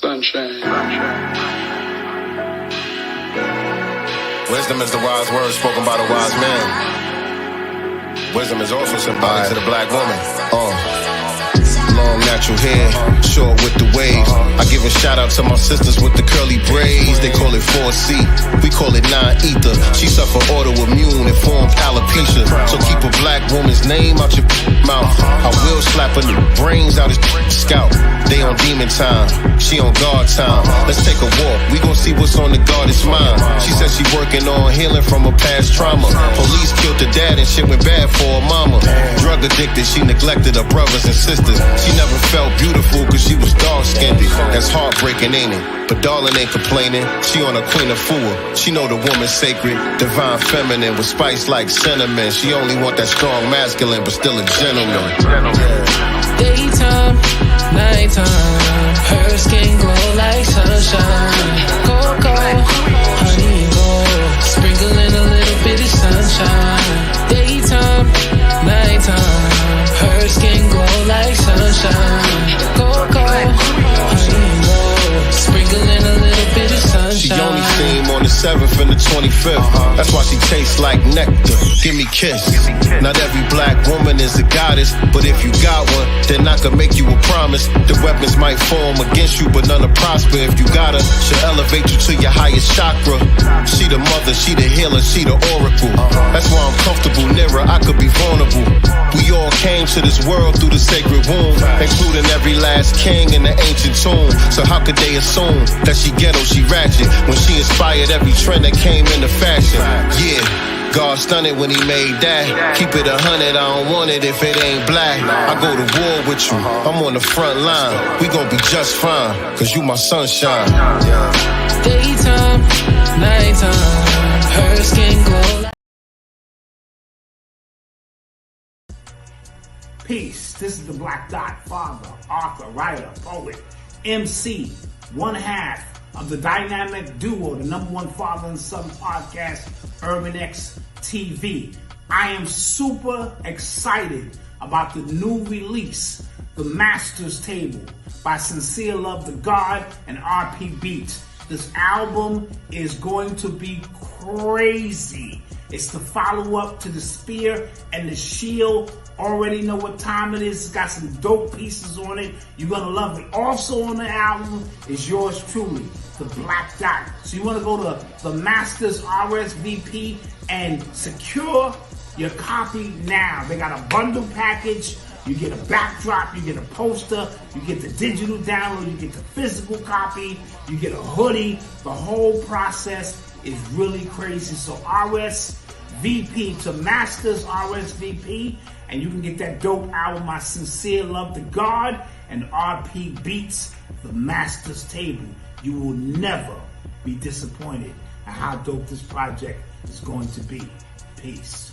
Sunshine. Wisdom is the wise word spoken by the wise man. Wisdom is also symbolic to the black woman. Long natural hair, short with the waves. I give a shout out to my sisters with the curly braids. They call it 4C, we call it 9-ether. She suffer autoimmune and formed alopecia. So keep a black woman's name out your mouth. I will slap her brains out his scalp. They on demon time, she on guard time. Let's take a walk, we gon' see what's on the goddess mind. She said she working on healing from her past trauma. Police killed her dad and shit went bad for her mama. Drug addicted, she neglected her brothers and sisters. She never felt beautiful cause she was dark-skinned. That's heartbreaking, ain't it? But darling ain't complaining, she on a queen of fool. She know the woman's sacred, divine feminine with spice like cinnamon. She only want that strong masculine but still a gentleman. Daytime, nighttime, her skin glow like sunshine. Cocoa, honey and gold, sprinkling a little bit of sunshine. Daytime, nighttime, her skin glow like sunshine. Cocoa, honey and gold, sprinkling a little bit of sunshine. She only seen on the 7th and the 25th. That's why she tastes like nectar. Give me kiss. Not every black woman is a goddess, but if you got one, then I can make you a promise. The weapons might form against you, but none will prosper. If you got her, she'll elevate you to your highest chakra. She the mother, she the healer, she the oracle. That's why I'm comfortable near her, I could be vulnerable. We all came to this world through the sacred womb, including every last king in the ancient tomb. So how could they assume that she ghetto, she ratchet, when she inspired every trend that came into fashion? Yeah, God stunned when he made that. Keep it 100, I don't want it if it ain't black. I go to war with you, I'm on the front line. We gon' be just fine, cause you my sunshine. Daytime, nighttime, her skin glow like... Peace. This is the Black Dot, father, author, writer, poet, MC, one half of the dynamic duo, the #1 father and son podcast, Urban X TV. I am super excited about the new release, The Master's Table, by Sincere Love to God and RP Beats. This album is going to be crazy. It's the follow-up to The Spear and The Shield. Already know what time it is. It's got some dope pieces on it. You're gonna love it. Also on the album is yours truly, the Black Dot. So you wanna go to the Masters RSVP and secure your copy now. They got a bundle package. You get a backdrop, you get a poster, you get the digital download, you get the physical copy, you get a hoodie. The whole process is really crazy. So RSVP to Masters RSVP, and you can get that dope album, My Sincere Love to God and RP Beats, The Master's Table. You will never be disappointed at how dope this project is going to be. Peace.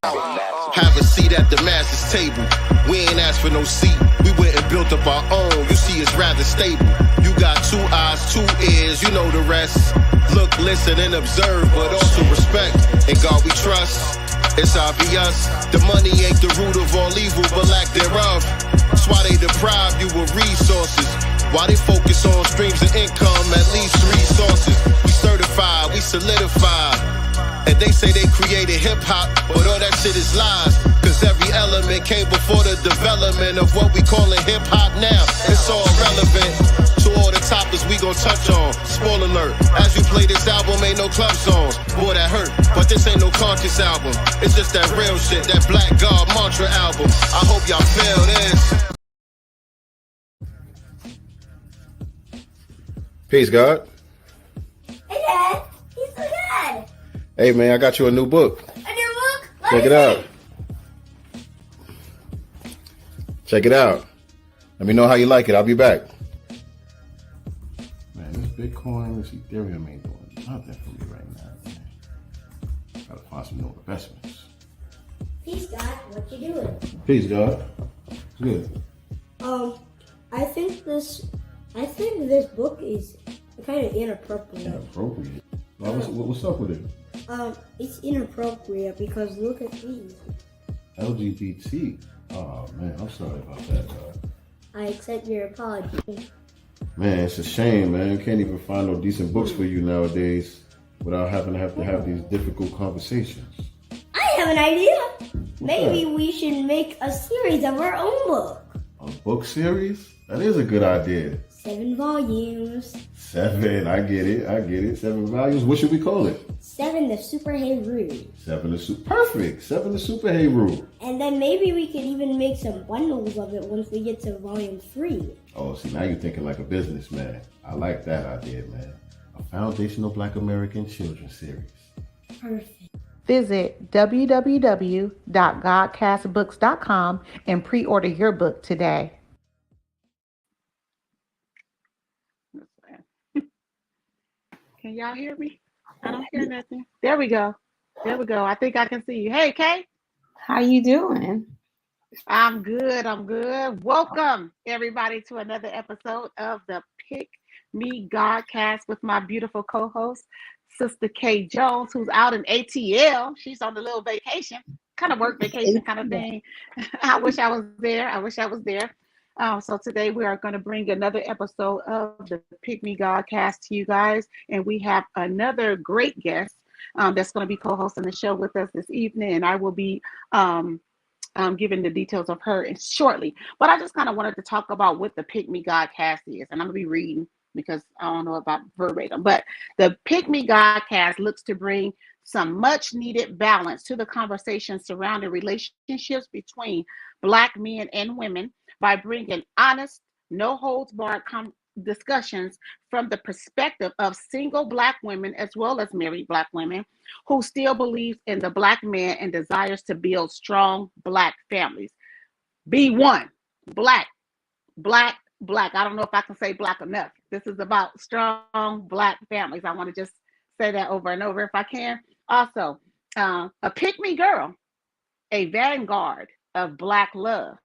Have a seat at the master's table. We ain't asked for no seat. We went and built up our own. You see, it's rather stable. You got 2 eyes, 2 ears, you know the rest. Look, listen, and observe, but also respect. In God we trust. It's obvious. The money ain't the root of all evil, but lack thereof. That's why they deprive you of resources. Why they focus on streams of income, at least 3 sources. We certified, we solidified. And they say they created hip-hop, but all that shit is lies. Cause every element came before the development of what we callin' hip-hop now. It's all relevant to all the topics we gon' touch on. Spoiler alert, as you play this album, ain't no club songs. Boy, that hurt, but this ain't no conscious album. It's just that real shit, that Black God mantra album. I hope y'all feel this. Peace, God. Hey, Dad. He's so good. Hey, man, I got you a new book. A new book? Check it out. Check it out. Let me know how you like it. I'll be back. Man, this Bitcoin, this Ethereum ain't doing nothing for me right now, man. Gotta find some new investments. Peace, God. What you doing? Peace, God. Good. I think this book is kind of inappropriate. Inappropriate? What's up with it? It's inappropriate because look at these. LGBT. Oh, man, I'm sorry about that, God. I accept your apology. Man, it's a shame, man. Can't even find no decent books for you nowadays without having to have these difficult conversations. I have an idea. Maybe that? we should make a series of our own book. A book series? That is a good idea. 7 volumes. 7, I get it. 7 volumes. What should we call it? 7 the Super Hey Rule. 7 the Perfect. 7 the Super Hey Rule. And then maybe we could even make some bundles of it once we get to volume 3. Oh, see, now you're thinking like a businessman. I like that idea, man. A foundational Black American children's series. Perfect. Visit www.godcastbooks.com and pre-order your book today. Can y'all hear me? I don't hear nothing. There we go. I think I can see you. Hey, Kay. How you doing? I'm good. Welcome, everybody, to another episode of the Pick Me Godcast with my beautiful co-host, Sister Kay Jones, who's out in ATL. She's on a little vacation, kind of work vacation kind of thing. I wish I was there. So today we are going to bring another episode of the Pick Me Godcast to you guys, and we have another great guest that's going to be co-hosting the show with us this evening, and I will be giving the details of her shortly. But I just kind of wanted to talk about what the Pick Me Godcast is, and I'm going to be reading because I don't know about verbatim, but the Pick Me Godcast looks to bring some much needed balance to the conversation surrounding relationships between Black men and women by bringing honest, no holds barred discussions from the perspective of single Black women as well as married Black women who still believes in the Black man and desires to build strong Black families. Be one, Black. I don't know if I can say Black enough. This is about strong Black families. I want to just say that over and over if I can. Also, a pick-me girl, a vanguard of Black love,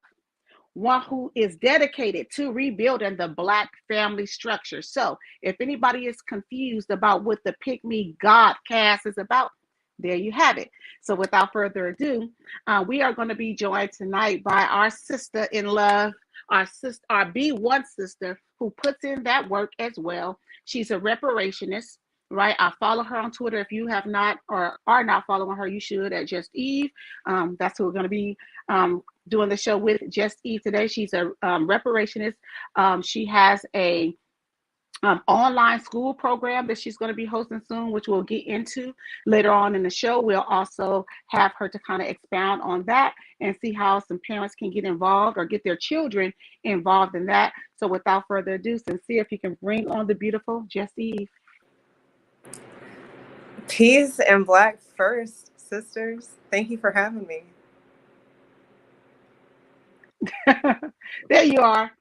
one who is dedicated to rebuilding the Black family structure. So if anybody is confused about what the Pick Me Godcast is about, there you have it. So without further ado, we are going to be joined tonight by our sister in love, our B1 sister, who puts in that work as well. She's a reparationist, right? I follow her on Twitter. If you have not or are not following her, you should at Just Eve. That's who we're going to be doing the show with, Just Eve today. She's a reparationist. She has a online school program that she's going to be hosting soon, which we'll get into later on in the show. We'll also have her to kind of expound on that and see how some parents can get involved or get their children involved in that. So without further ado, Sincere, if you can bring on the beautiful Just Eve. Peace and Black first, sisters. Thank you for having me. There you are.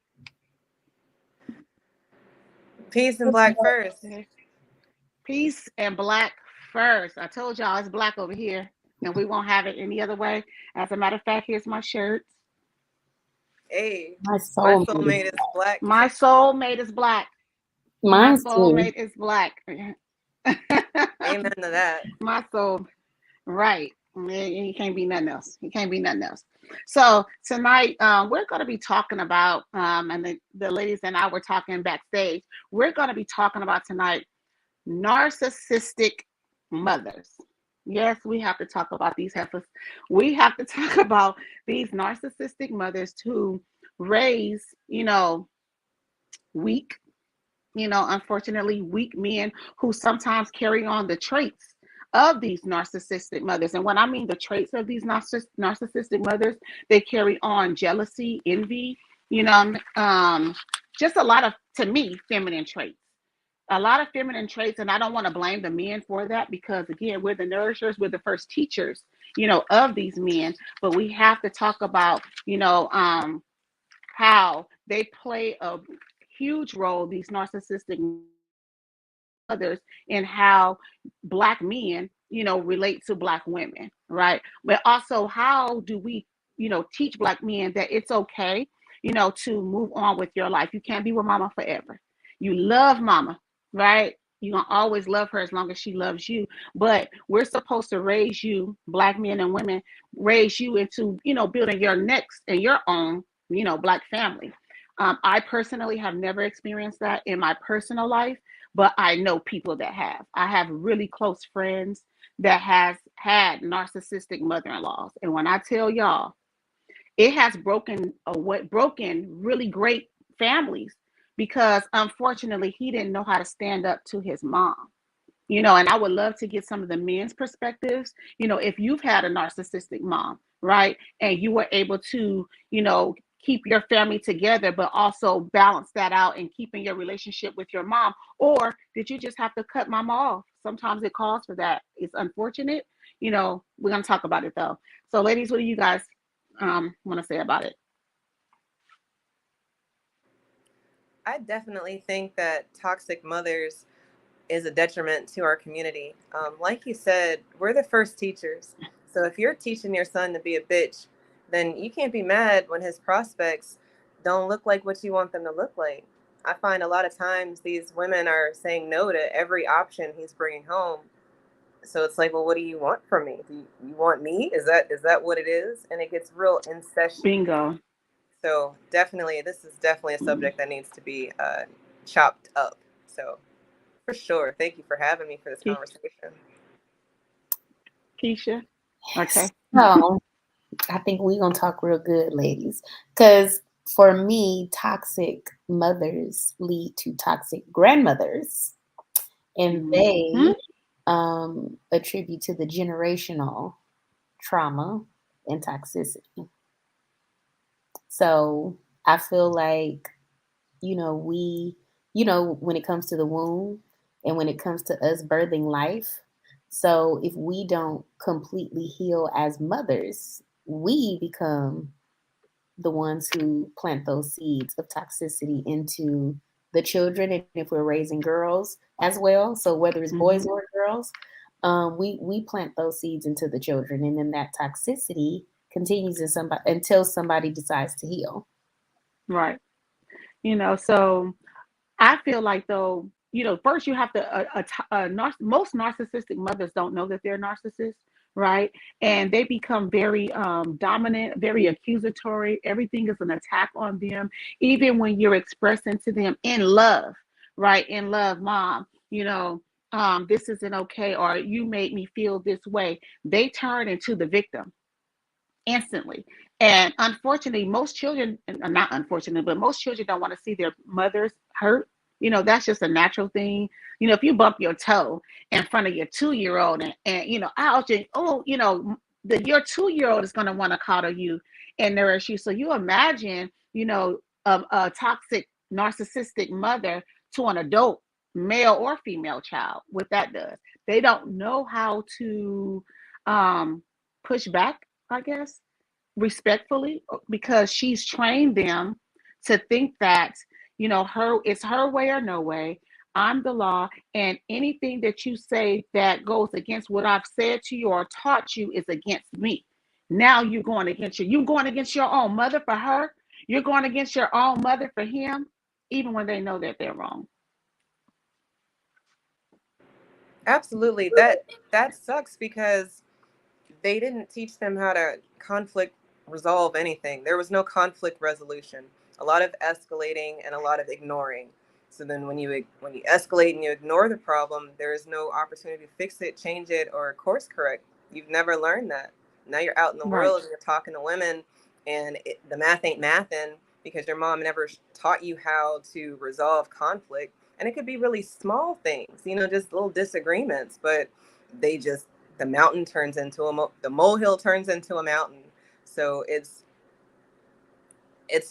Peace and Black first. Peace and Black first. I told y'all it's Black over here, and we won't have it any other way. As a matter of fact, here's my shirt. Hey, My soulmate is Black. My soulmate is Black. My soulmate is Black. Amen to that. My soul, right. He can't be nothing else. So tonight, we're going to be talking about, and the ladies and I were talking backstage, we're going to be talking about tonight, narcissistic mothers. Yes, we have to talk about these heifers. We have to talk about these narcissistic mothers who raise, weak, unfortunately, weak men who sometimes carry on the traits of these narcissistic mothers. And when I mean the traits of these narcissistic mothers, they carry on jealousy, envy, just a lot of, to me, feminine traits. A lot of feminine traits, and I don't want to blame the men for that because, again, we're the nourishers, we're the first teachers, of these men. But we have to talk about, how they play a huge role, these narcissistic others, in how Black men, relate to Black women, right? But also, how do we, teach Black men that it's okay, to move on with your life? You can't be with mama forever. You love mama, right? You're going to always love her as long as she loves you. But we're supposed to raise you, Black men and women, raise you into, building your next and your own, Black family. I personally have never experienced that in my personal life, but I know people that have. I have really close friends that has had narcissistic mother-in-laws, and when I tell y'all, it has broken really great families because unfortunately he didn't know how to stand up to his mom. And I would love to get some of the men's perspectives. If you've had a narcissistic mom, right, and you were able to, keep your family together, but also balance that out and keeping your relationship with your mom, or did you just have to cut mom off? Sometimes it calls for that. It's unfortunate. We're gonna talk about it though. So, ladies, what do you guys want to say about it? I definitely think that toxic mothers is a detriment to our community. Like you said, we're the first teachers. So if you're teaching your son to be a bitch, then you can't be mad when his prospects don't look like what you want them to look like. I find a lot of times these women are saying no to every option he's bringing home. So it's like, well, what do you want from me? Do you want me? Is that what it is? And it gets real incestuous. Bingo. So definitely, this is definitely a subject that needs to be chopped up. So for sure. Thank you for having me for this conversation. Keisha? Okay. So I think we're going to talk real good, ladies. Because for me, toxic mothers lead to toxic grandmothers. And they attribute to the generational trauma and toxicity. So I feel like, when it comes to the womb and when it comes to us birthing life, so if we don't completely heal as mothers, we become the ones who plant those seeds of toxicity into the children. And if we're raising girls as well, so whether it's boys or girls, we plant those seeds into the children, and then that toxicity continues until somebody decides to heal. Right. So I feel like though, first you have to, most narcissistic mothers don't know that they're narcissists, right? And they become very dominant, very accusatory. Everything is an attack on them, even when you're expressing to them in love, right? In love, mom, this isn't okay, or you made me feel this way. They turn into the victim instantly. And unfortunately, most children, not unfortunately, but most children don't want to see their mothers hurt. That's just a natural thing. If you bump your toe in front of your 2-year-old and ouch, and oh, your 2-year-old is going to want to coddle you and nourish you. So you imagine, a toxic, narcissistic mother to an adult, male or female child, what that does. They don't know how to push back, I guess, respectfully, because she's trained them to think that, it's her way or no way. I'm the law, and anything that you say that goes against what I've said to you or taught you is against me. Now you're going against your own mother for her. You're going against your own mother for him, even when they know that they're wrong. Absolutely. That sucks because they didn't teach them how to conflict resolve anything. There was no conflict resolution. A lot of escalating and a lot of ignoring. So then when you escalate and you ignore the problem, there is no opportunity to fix it, change it, or course correct. You've never learned that. Now you're out in the Right. world and you're talking to women, and the math ain't mathin' because your mom never taught you how to resolve conflict. And it could be really small things, just little disagreements, but the mountain turns into the molehill turns into a mountain. So it's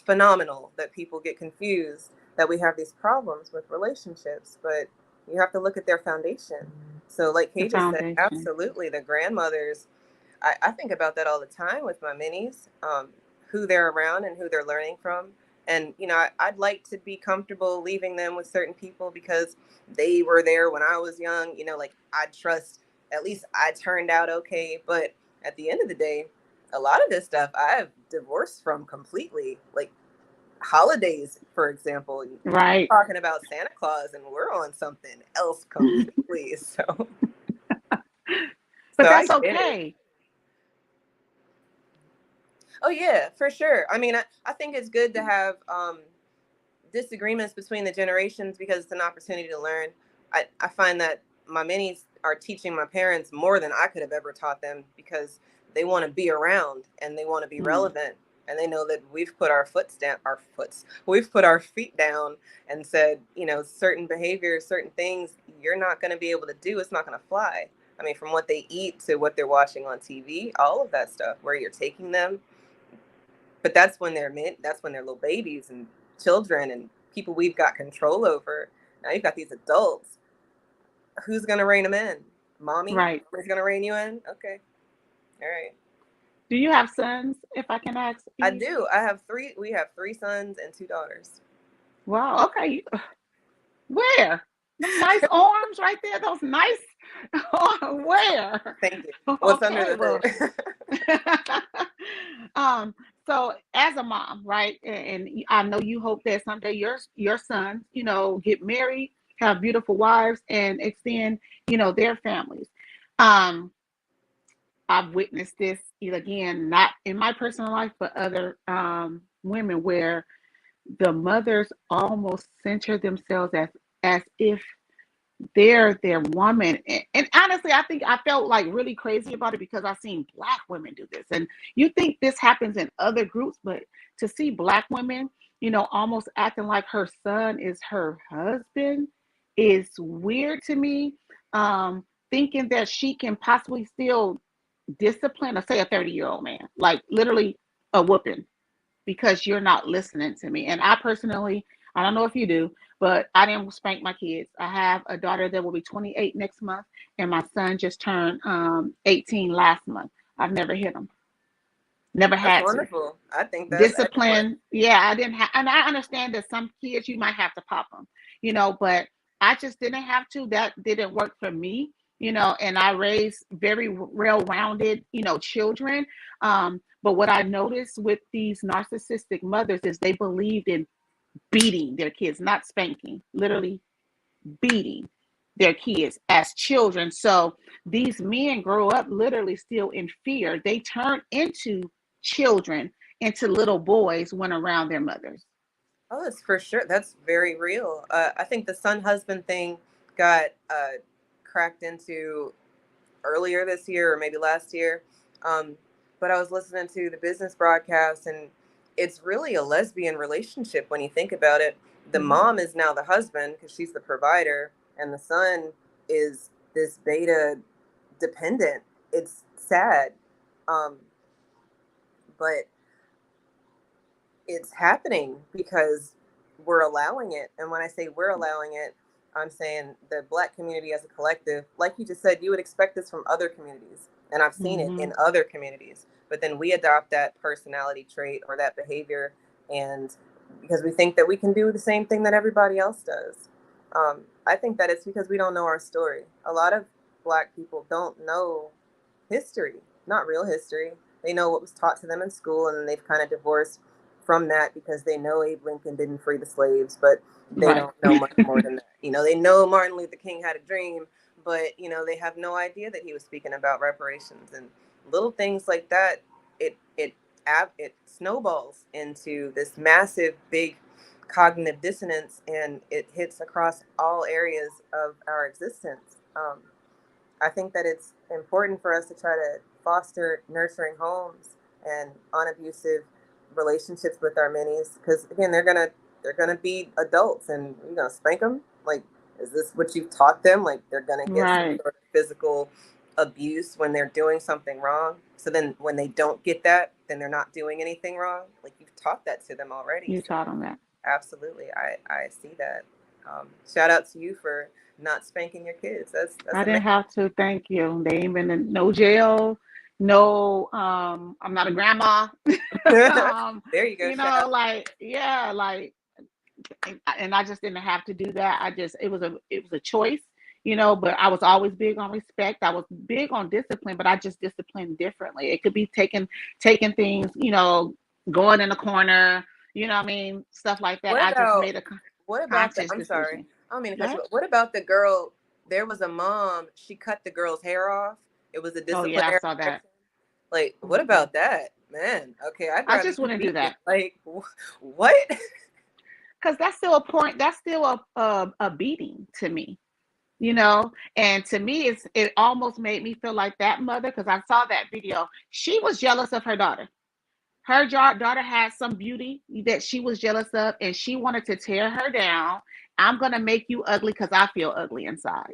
phenomenal that people get confused that we have these problems with relationships, but you have to look at their foundation. So like Kay just said, absolutely, the grandmothers, I think about that all the time with my minis, who they're around and who they're learning from. And, I'd like to be comfortable leaving them with certain people because they were there when I was young, like I trust, at least I turned out okay. But at the end of the day, a lot of this stuff I've divorced from completely, like holidays, for example. Right. We're talking about Santa Claus and we're on something else completely. So, but that's okay. Oh yeah, for sure. I mean, I think it's good to have disagreements between the generations because it's an opportunity to learn. I find that my minis are teaching my parents more than I could have ever taught them because they want to be around and they want to be relevant. And they know that we've put we've put our feet down and said, you know, certain behaviors, certain things you're not going to be able to do. It's not going to fly. I mean, from what they eat to what they're watching on TV, all of that stuff, where you're taking them. But that's when they're little babies and children and people we've got control over. Now you've got these adults. Who's going to rein them in? Mommy? Right. Who's going to rein you in? Okay. All right. Do you have sons, if I can ask? I do. We have 3 sons and 2 daughters. Wow. Okay. Where? Nice arms right there. Those nice. Where? Thank you. What's under the hood? So as a mom, right, and I know you hope that someday your sons, you know, get married, have beautiful wives, and extend, you know, their families. I've witnessed this again, not in my personal life, but other women where the mothers almost center themselves as if they're their woman. And honestly, I think I felt like really crazy about it because I've seen Black women do this. And you think this happens in other groups, but to see Black women, you know, almost acting like her son is her husband is weird to me. Thinking that she can possibly still discipline, or say a 30-year-old man, like literally a whooping because you're not listening to me. And I personally, I don't know if you do, but I didn't spank my kids. I have a daughter that will be 28 next month, and my son just turned 18 last month. I've never hit him. Never That's had wonderful. to. I think that's Discipline. excellent. Yeah, I didn't have, and I understand that some kids you might have to pop them, you know, but I just didn't have to. That didn't work for me, you know, and I raised very well-rounded, you know, children. But what I noticed with these narcissistic mothers is they believed in beating their kids, not spanking, literally beating their kids as children. So these men grow up literally still in fear. They turn into children, into little boys when around their mothers. Oh, that's for sure. That's very real. I think the son husband thing got cracked into earlier this year or maybe last year. But I was listening to the business broadcast, and it's really a lesbian relationship when you think about it. The mom is now the husband because she's the provider, and the son is this beta dependent. It's sad. But it's happening because we're allowing it. And when I say we're allowing it, I'm saying the Black community as a collective, like you just said, you would expect this from other communities. And I've seen it in other communities. But then we adopt that personality trait or that behavior, and because we think that we can do the same thing that everybody else does. I think that it's because we don't know our story. A lot of Black people don't know history, not real history. They know what was taught to them in school, and then they've kind of divorced from that because they know Abe Lincoln didn't free the slaves, but they don't know much more than that. You know, they know Martin Luther King had a dream, but, you know, they have no idea that he was speaking about reparations and little things like that. It snowballs into this massive, big cognitive dissonance, and it hits across all areas of our existence. I think that it's important for us to try to foster nurturing homes and unabusive relationships with our minis, because again, they're gonna be adults, and you're gonna spank them. Like, is this what you've taught them? Like, they're gonna get some sort of physical abuse when they're doing something wrong. So then when they don't get that, then they're not doing anything wrong. Like, you've taught that to them already. You taught them that. Absolutely. I see that. Shout out to you for not spanking your kids. That's I didn't have to. Thank you. They ain't been in no jail. No, I'm not a grandma. There you go. You know, like, yeah, like, and I just didn't have to do that. It was a choice, you know, but I was always big on respect. I was big on discipline, but I just disciplined differently. It could be taking things, you know, going in the corner, you know what I mean? Stuff like that. I just made a conscious I'm decision. sorry. I don't mean to cut you off. What about the girl? There was a mom, she cut the girl's hair off. It was a disciplinary. Oh, yeah, I saw that. Like, what about that? Man, okay. I just wouldn't do that. Like, what? because that's still a point. That's still a beating to me, you know. And to me, it almost made me feel like that mother, because I saw that video. She was jealous of her daughter. Her daughter had some beauty that she was jealous of, and she wanted to tear her down. I'm gonna make you ugly because I feel ugly inside.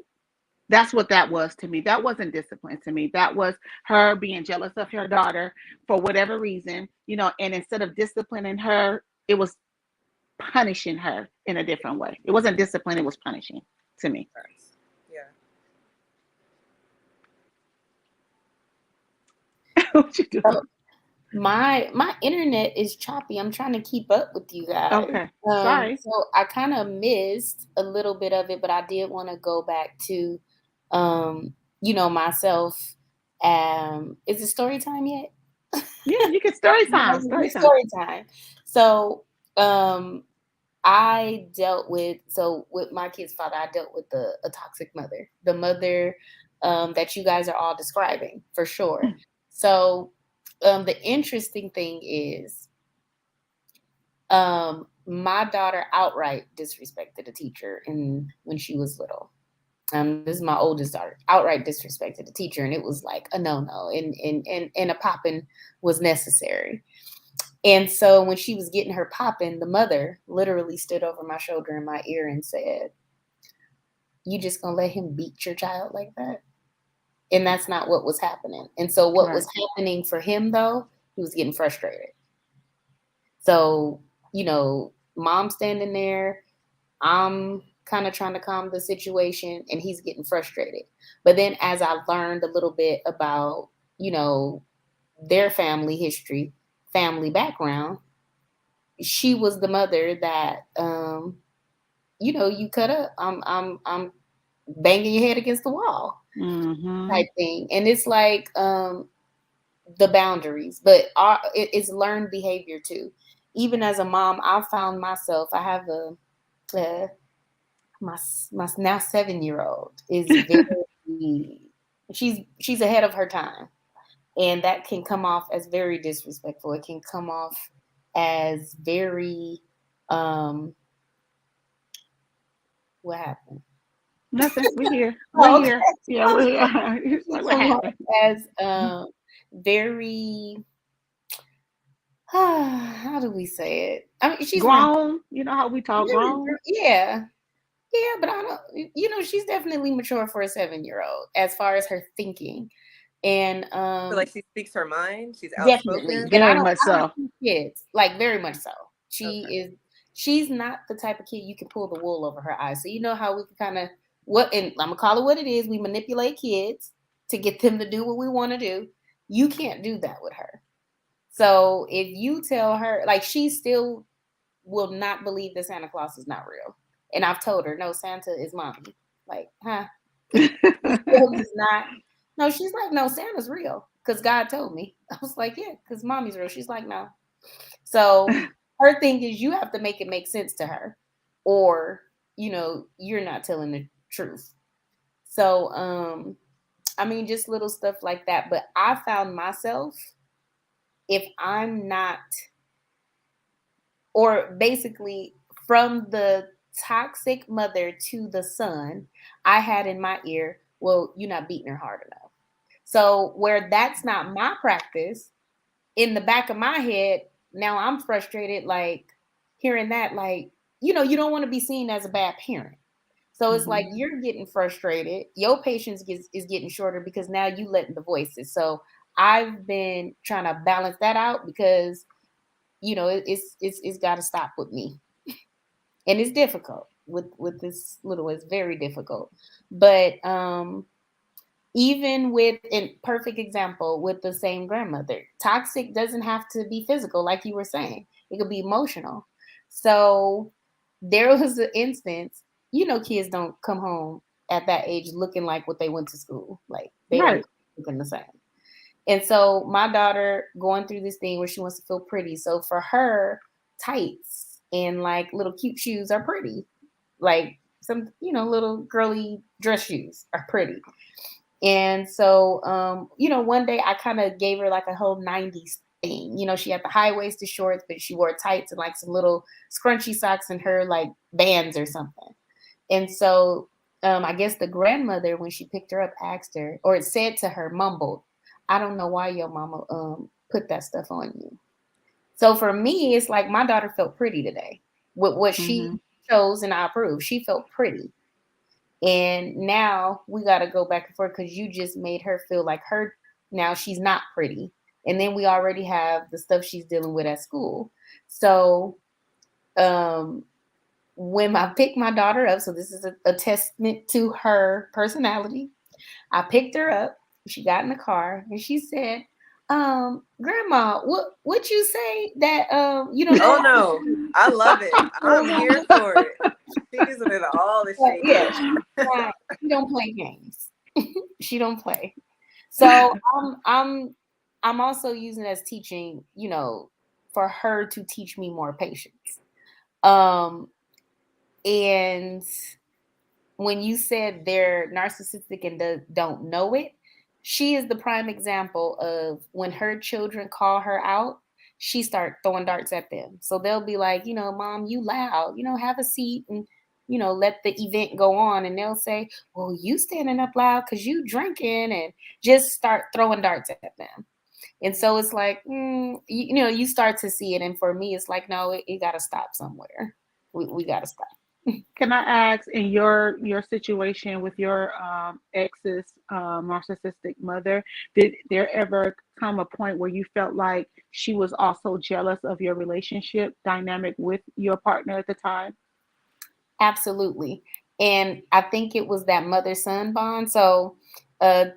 That's what that was to me. That wasn't discipline to me. That was her being jealous of her daughter for whatever reason, you know, and instead of disciplining her, it was punishing her in a different way. It wasn't discipline, it was punishing to me. Yeah. What you doing? Oh, my internet is choppy. I'm trying to keep up with you guys. Okay. Sorry. So I kind of missed a little bit of it, but I did want to go back to you know, myself. Is it story time yet? Yeah, you can story time. Story time. So I dealt with my kid's father, I dealt with a toxic mother. The mother that you guys are all describing, for sure. So the interesting thing is my daughter outright disrespected a teacher when she was little. This is my oldest daughter, outright disrespected the teacher, and it was like a no-no, and a popping was necessary. And so when she was getting her popping, the mother literally stood over my shoulder in my ear and said, "You just gonna let him beat your child like that?" And that's not what was happening. And so what was happening for him, though, he was getting frustrated. So, you know, mom standing there, I'm kind of trying to calm the situation, and he's getting frustrated. But then as I learned a little bit about, you know, their family history, family background, she was the mother that, you know, you cut up, I'm banging your head against the wall type thing. And it's like the boundaries, but it's learned behavior too. Even as a mom, I found myself, I have my now 7-year-old is very she's ahead of her time, and that can come off as very disrespectful. It can come off as very what happened? Nothing. We're here. We're here. Yeah, we're here. What happened? As very how do we say it? I mean, she's grown. You know how we talk grown? Yeah. Yeah, but I don't, you know, she's definitely mature for a 7-year-old as far as her thinking. And I feel like she speaks her mind. She's outspoken. Definitely. Very much so. Kids, like very much so. She's not the type of kid you can pull the wool over her eyes. So you know how we can kind of and I'm gonna call it what it is. We manipulate kids to get them to do what we want to do. You can't do that with her. So if you tell her, like, she still will not believe that Santa Claus is not real. And I've told her, no, Santa is mommy. Like, huh? It's not. No, she's like, no, Santa's real because God told me. I was like, yeah, because mommy's real. She's like, no. So her thing is, you have to make it make sense to her, or, you know, you're not telling the truth. So, I mean, just little stuff like that. But I found myself, if I'm not, or basically from the toxic mother to the son, I had in my ear, well, you're not beating her hard enough. So where that's not my practice, in the back of my head, now I'm frustrated, like hearing that, like, you know, you don't want to be seen as a bad parent. So it's like you're getting frustrated. Your patience is getting shorter because now you letting the voices. So I've been trying to balance that out because, you know, it's got to stop with me. And it's difficult with this little, it's very difficult. But even with a perfect example with the same grandmother, toxic doesn't have to be physical, like you were saying. It could be emotional. So there was an instance, you know, kids don't come home at that age looking like what they went to school. Like they don't looking the same. And so my daughter going through this thing where she wants to feel pretty. So for her, tights and like little cute shoes are pretty. Like some, you know, little girly dress shoes are pretty. And so, you know, one day I kind of gave her like a whole 90s thing, she had the high-waisted shorts, but she wore tights and like some little scrunchy socks and her like bands or something. And so I guess the grandmother, when she picked her up, asked her, or it said to her, mumbled, "I don't know why your mama put that stuff on you." So for me, it's like my daughter felt pretty today with what she chose, and I approve. She felt pretty. And now we got to go back and forth because you just made her feel like now she's not pretty. And then we already have the stuff she's dealing with at school. So when I picked my daughter up, so this is a testament to her personality. I picked her up. She got in the car and she said, "Grandma, what you say that you don't know?" Oh no, I love it. I'm here for it. She's with all the shit. Yeah, she don't play games. She don't play. So I'm also using it as teaching, for her to teach me more patience. And when you said they're narcissistic and don't know it, she is the prime example of when her children call her out, she start throwing darts at them. So they'll be like, "Mom, you loud, have a seat and, let the event go on." And they'll say, "Well, you standing up loud because you drinking," and just start throwing darts at them. And so it's like, you start to see it. And for me, it's like, no, it got to stop somewhere. We got to stop. Can I ask, in your situation with your ex's narcissistic mother, did there ever come a point where you felt like she was also jealous of your relationship dynamic with your partner at the time? Absolutely. And I think it was that mother-son bond. So I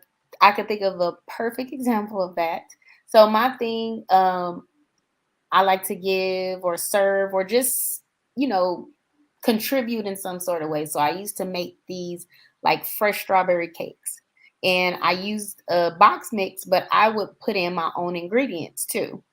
could think of a perfect example of that. So my thing, I like to give or serve or just, contribute in some sort of way. So I used to make these like fresh strawberry cakes. And I used a box mix, but I would put in my own ingredients too.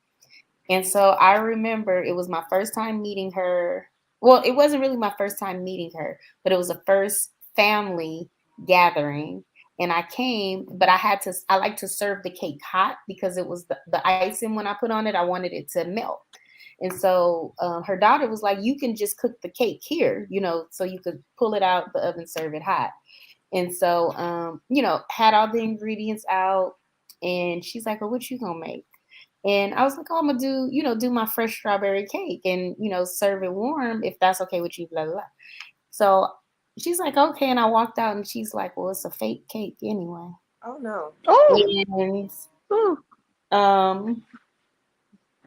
And so I remember it was my first time meeting her. Well, it wasn't really my first time meeting her, but it was a first family gathering. And I came, but I like to serve the cake hot because it was the icing when I put on it, I wanted it to melt. And so her daughter was like, "You can just cook the cake here, so you could pull it out the oven, serve it hot." And so, had all the ingredients out. And she's like, "Well, what you gonna make?" And I was like, "Oh, I'm gonna do my fresh strawberry cake and, serve it warm if that's okay with you, blah, blah, blah." So she's like, "Okay." And I walked out and she's like, "Well, it's a fake cake anyway." Oh no. And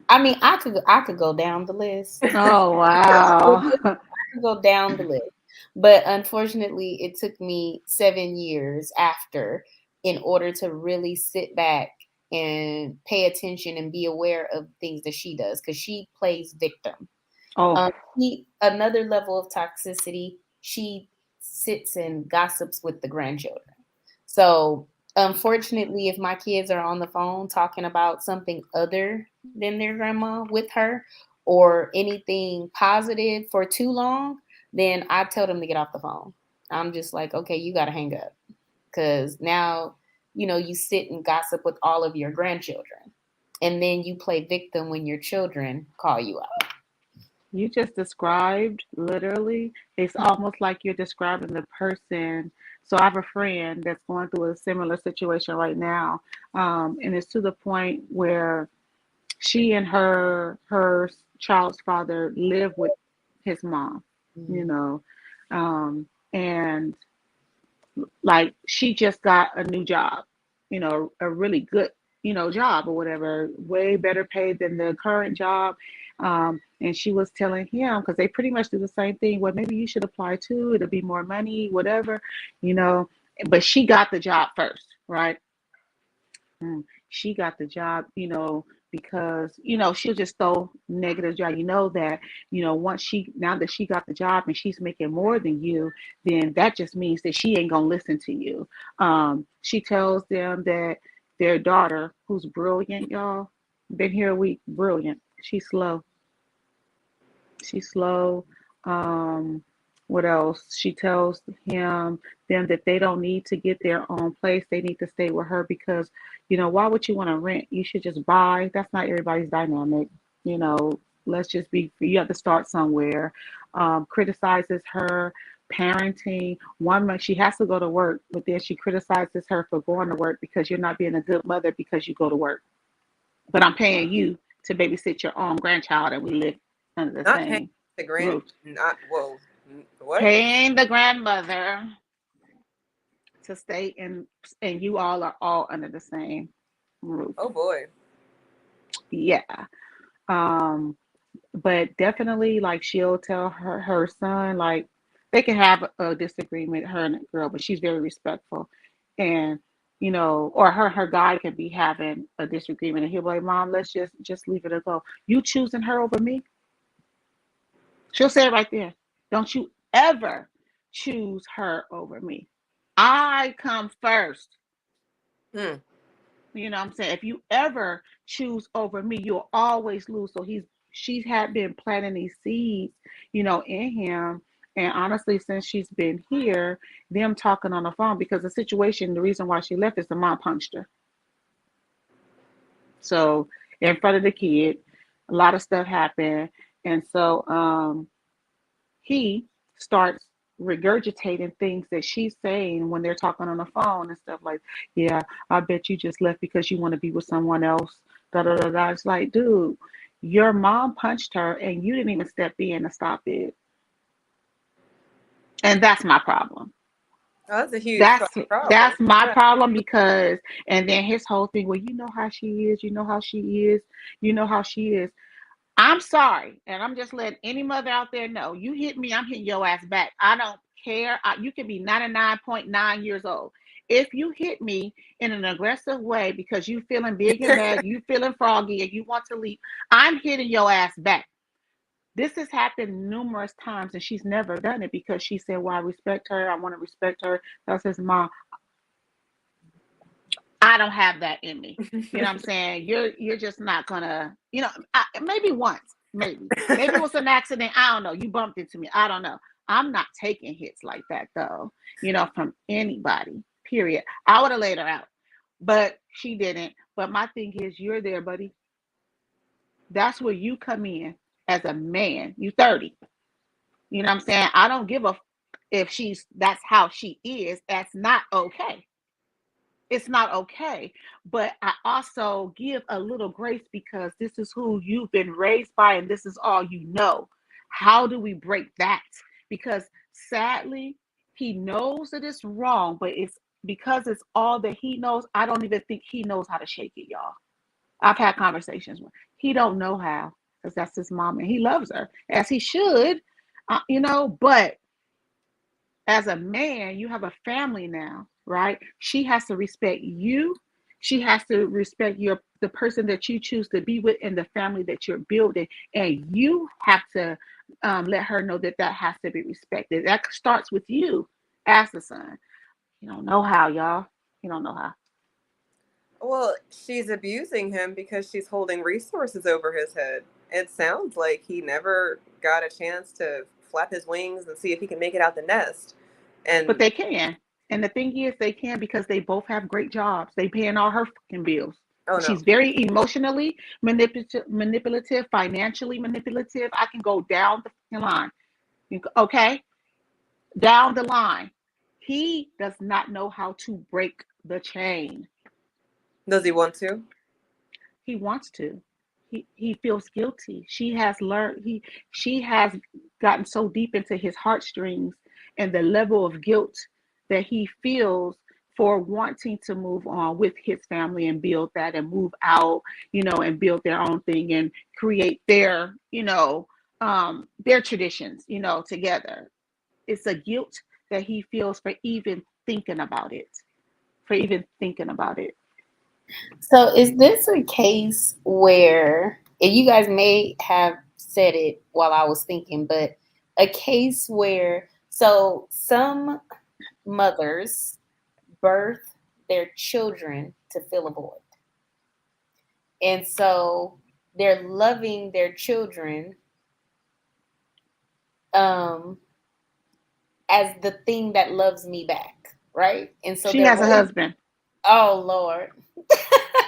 I mean, I could go down the list. Oh, wow. I could go down the list. But unfortunately, it took me 7 years after in order to really sit back and pay attention and be aware of things that she does, because she plays victim. Another level of toxicity, she sits and gossips with the grandchildren. So unfortunately, if my kids are on the phone talking about something other than their grandma with her or anything positive for too long, then I tell them to get off the phone. I'm just like, "Okay, you got to hang up." Because now, you sit and gossip with all of your grandchildren. And then you play victim when your children call you out. You just described, literally, it's almost like you're describing the person. So I have a friend that's going through a similar situation right now. And it's to the point where she and her child's father live with his mom, and like she just got a new job, a really good, job or whatever, way better paid than the current job. And she was telling him, because they pretty much do the same thing, well, maybe you should apply too, it'll be more money, whatever, but she got the job first, right? She got the job, because, she'll just throw negative job. That, now that she got the job and she's making more than you, then that just means that she ain't gonna listen to you. She tells them that their daughter, who's brilliant, y'all, been here a week, brilliant. She's slow. She's slow. What else? She tells them that they don't need to get their own place. They need to stay with her because, why would you want to rent? You should just buy. That's not everybody's dynamic. You know, let's just be, you have to start somewhere. Criticizes her parenting. One month she has to go to work, but then she criticizes her for going to work because you're not being a good mother because you go to work. But I'm paying you to babysit your own grandchild and we live under the Not paying same the roof. not, whoa, what? Paying the grandmother to stay in, and you all are all under the same roof. Oh boy. Yeah. Um, but definitely, like, she'll tell her son, like, they can have a disagreement, her and the girl, but she's very respectful. And, or her guy can be having a disagreement and he'll be like, Mom, let's just leave it go. You choosing her over me? She'll say it right there. Don't you ever choose her over me. I come first. Hmm. You know what I'm saying? If you ever choose over me, you'll always lose. So she's had been planting these seeds, in him. And honestly, since she's been here, them talking on the phone because the situation, the reason why she left is the mom punched her. So in front of the kid, a lot of stuff happened. And so he starts regurgitating things that she's saying when they're talking on the phone and stuff like, yeah, I bet you just left because you want to be with someone else. Da da da da. It's like, dude, your mom punched her and you didn't even step in to stop it. And that's my problem. Oh, that's a huge That's problem. that's my Yeah. problem because and then his whole thing, well, you know how she is, you know how she is, you know how she is. I'm sorry, and I'm just letting any mother out there know. You hit me, I'm hitting your ass back. I don't care. You can be 99.9 years old. If you hit me in an aggressive way because you feeling big and bad, you feeling froggy, and you want to leave, I'm hitting your ass back. This has happened numerous times, and she's never done it because she said, "Well, I respect her. I want to respect her." That's his mom. I don't have that in me. You know what I'm saying? You're just not gonna, maybe once, maybe it was an accident. I don't know. You bumped into me. I don't know. I'm not taking hits like that though, from anybody, period. I would have laid her out, but she didn't. But my thing is, you're there, buddy. That's where you come in as a man. You 30. You know what I'm saying? I don't give a if that's how she is. That's not okay. It's not okay. But I also give a little grace because this is who you've been raised by and this is all you know. How do we break that? Because sadly, he knows that it's wrong, but it's because it's all that he knows. I don't even think he knows how to shake it, y'all. I've had conversations with he don't know how because that's his mom and he loves her as he should, but as a man, you have a family now, right? She has to respect you. She has to respect the person that you choose to be with and the family that you're building. And you have to let her know that that has to be respected. That starts with you as the son. You don't know how, y'all. You don't know how. Well, she's abusing him because she's holding resources over his head. It sounds like he never got a chance to flap his wings and see if he can make it out the nest. But And they can. And the thing is, they can because they both have great jobs. They paying all her fucking bills. oh no. She's very emotionally manipulative, financially manipulative. I can go down the line. Okay, down the line. He does not know how to break the chain. Does he want to? He wants to. He feels guilty. She has gotten so deep into his heartstrings and the level of guilt that he feels for wanting to move on with his family and build that and move out, and build their own thing and create their traditions, together. It's a guilt that he feels for even thinking about it. For even thinking about it. So is this a case where, and you guys may have said it while I was thinking, but a case where, so some mothers birth their children to fill a void. And so they're loving their children, as the thing that loves me back, right? And so she has a husband. Oh Lord.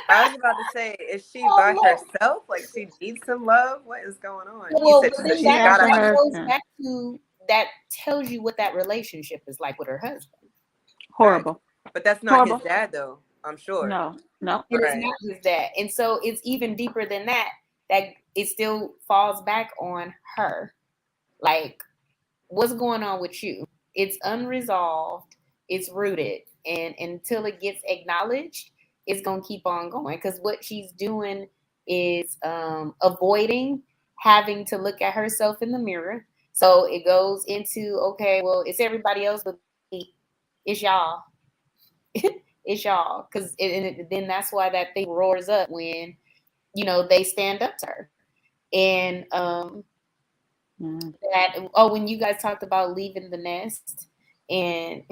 I was about to say, is she Oh by Lord. herself? Like she needs some love? What is going on? You Well, said but so then she's She got has a a husband. that goes husband. back to that tells you what that relationship is like with her husband. Facts. Horrible. But that's not his Horrible. dad though, I'm sure. No, no. It is Right. not just that. And so it's even deeper than that, that it still falls back on her. Like, what's going on with you? It's unresolved, it's rooted. And until it gets acknowledged, it's going to keep on going. Because what she's doing is avoiding having to look at herself in the mirror. So it goes into, okay, well, it's everybody else, but it's y'all. It's y'all. Because then that's why that thing roars up when, they stand up to her. And when you guys talked about leaving the nest, and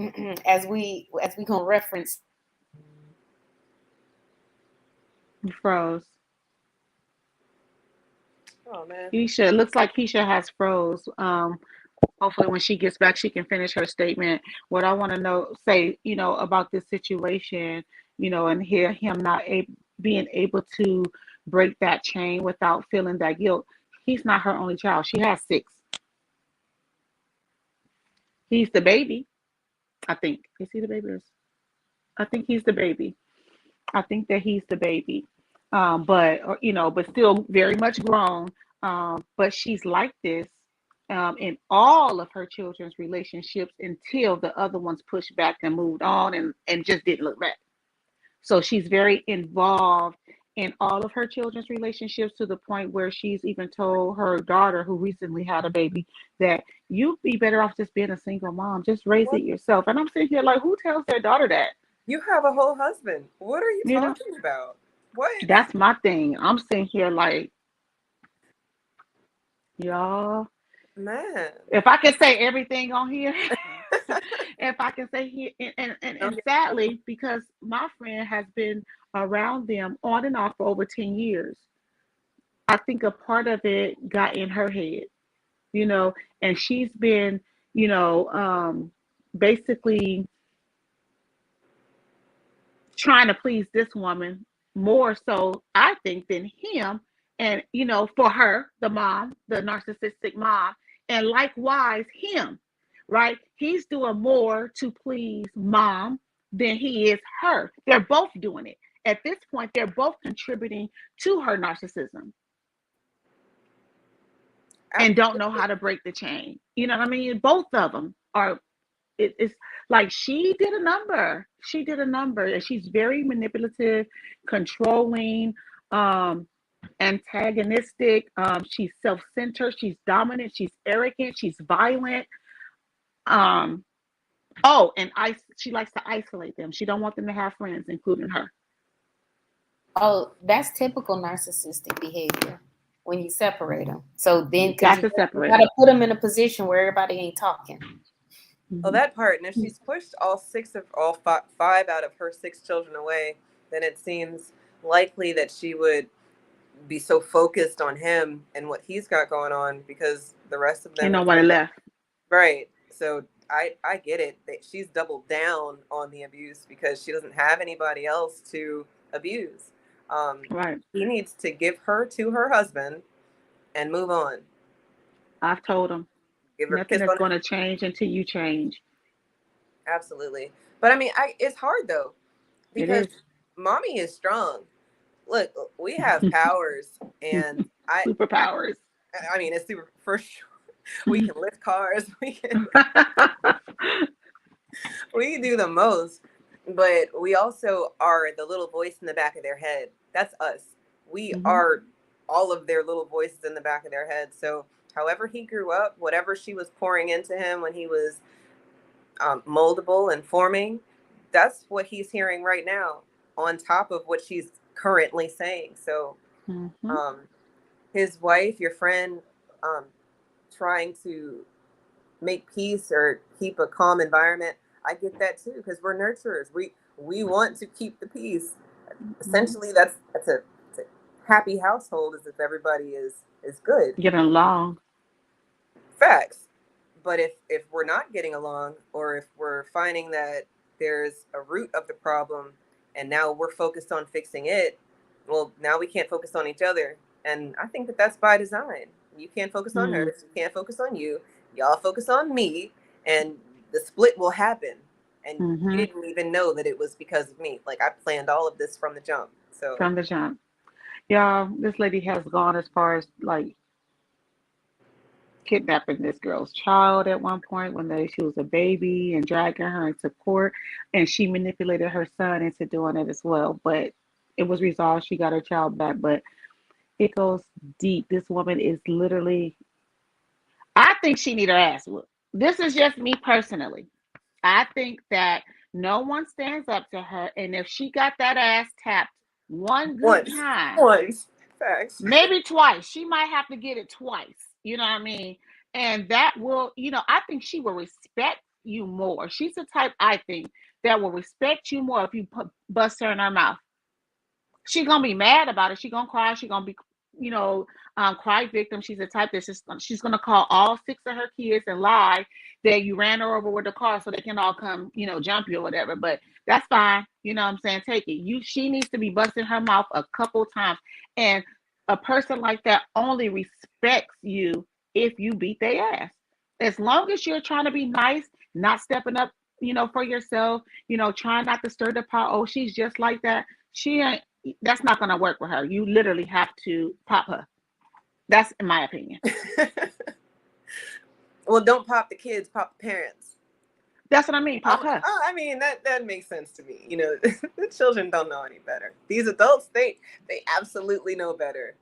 as we gonna reference, You froze. Oh man. Keisha, looks like Keisha has froze. Hopefully when she gets back, she can finish her statement. What I want to say, about this situation, and hear him not being able to break that chain without feeling that guilt. He's not her only child. She has six. He's the baby, I think. Is he the baby? I think he's the baby. I think that he's the baby. But still very much grown. But she's like this in all of her children's relationships until the other ones pushed back and moved on and just didn't look back. So she's very involved in all of her children's relationships to the point where she's even told her daughter, who recently had a baby, that you'd be better off just being a single mom. Just raise What? it yourself. And I'm sitting here like, who tells their daughter that? You have a whole husband. What are you You know, talking about? What? that's my thing. I'm sitting here like, y'all, Man. if I can say everything on here, if I can say here, and Okay. sadly, because my friend has been around them on and off for over 10 years, I think a part of it got in her head, you know, and she's been, you know, basically trying to please this woman more so, I think, than him. And, for her, the mom, the narcissistic mom, and likewise him, right? He's doing more to please mom than he is her. They're both doing it. At this point, they're both contributing to her narcissism and don't know how to break the chain. You know what I mean? Both of them are. It's like she did a number. She did a number, and she's very manipulative, controlling, antagonistic. She's self-centered. She's dominant. She's arrogant. She's violent. Um, oh, and she likes to isolate them. She don't want them to have friends, including her. oh, that's typical narcissistic behavior when you separate them. So then, because Got you to separate got them. to put them in a position where everybody ain't talking. Well, that part, and if she's pushed all five out of her six children away, then it seems likely that she would be so focused on him and what he's got going on because the rest of Ain't them, nobody left. right? So I get it. She's doubled down on the abuse because she doesn't have anybody else to abuse. Right. He needs to give her to her husband and move on. I've told them Give her a nothing kiss is on it. going to change until you change. Absolutely. But I mean, it's hard though It because is. mommy is strong. Look, we have powers, and Superpowers. I mean, it's super for sure. We can lift cars. We do the most, but we also are the little voice in the back of their head. That's us. We are all of their little voices in the back of their head. So, however he grew up, whatever she was pouring into him when he was moldable and forming, that's what he's hearing right now, on top of what she's currently saying. So, his wife, your friend, trying to make peace or keep a calm environment, I get that too, because we're nurturers. We want to keep the peace. Essentially, that's a happy household, as if everybody is good. Getting along. Facts. But if we're not getting along, or if we're finding that there's a root of the problem and now we're focused on fixing it, well, now we can't focus on each other. And I think that that's by design. You can't focus on her. She can't focus on you. Y'all focus on me, and the split will happen. And you didn't even know that it was because of me. Like, I planned all of this from the jump. So From the jump. Yeah, this lady has gone as far as like kidnapping this girl's child at one point when she was a baby and dragging her into court, and she manipulated her son into doing it as well. But it was resolved. She got her child back, but it goes deep. This woman is literally. I think she need her ass whooped. This is just me personally. I think that no one stands up to her, and if she got that ass tapped one good time, once, facts, maybe twice, she might have to get it twice. You know what I mean? And that will, I think she will respect you more. She's the type, I think, that will respect you more if you bust her in her mouth. She's gonna be mad about it. She's gonna cry. She's gonna be, cry victim. She's the type that's she's gonna call all 6 of her kids and lie that you ran her over with the car so they can all come, jump you or whatever. But that's fine. You know what I'm saying? Take it. She needs to be busting her mouth a couple times. And a person like that only respects you if you beat their ass. As long as you're trying to be nice, not stepping up, for yourself, trying not to stir the pot. Oh, she's just like that. She ain't. That's not going to work with her. You literally have to pop her. That's in my opinion. Well, don't pop the kids, pop the parents. That's what I mean. Pop her. I mean, that makes sense to me. The children don't know any better. These adults, they absolutely know better.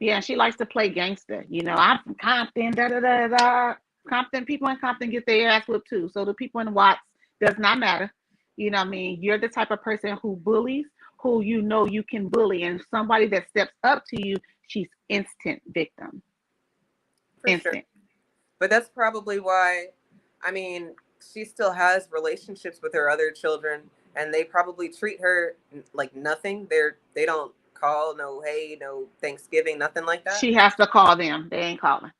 Yeah, she likes to play gangster. I'm from Compton, da-da-da-da. Compton, people in Compton get their ass whipped too. So the people in Watts does not matter. You know what I mean? You're the type of person who bullies, who you can bully. And somebody that steps up to you, she's instant victim. For instant. Sure. But that's probably why, I mean, she still has relationships with her other children, and they probably treat her like nothing. They don't call, no hey, no Thanksgiving, nothing like that. She has to call them. They ain't calling.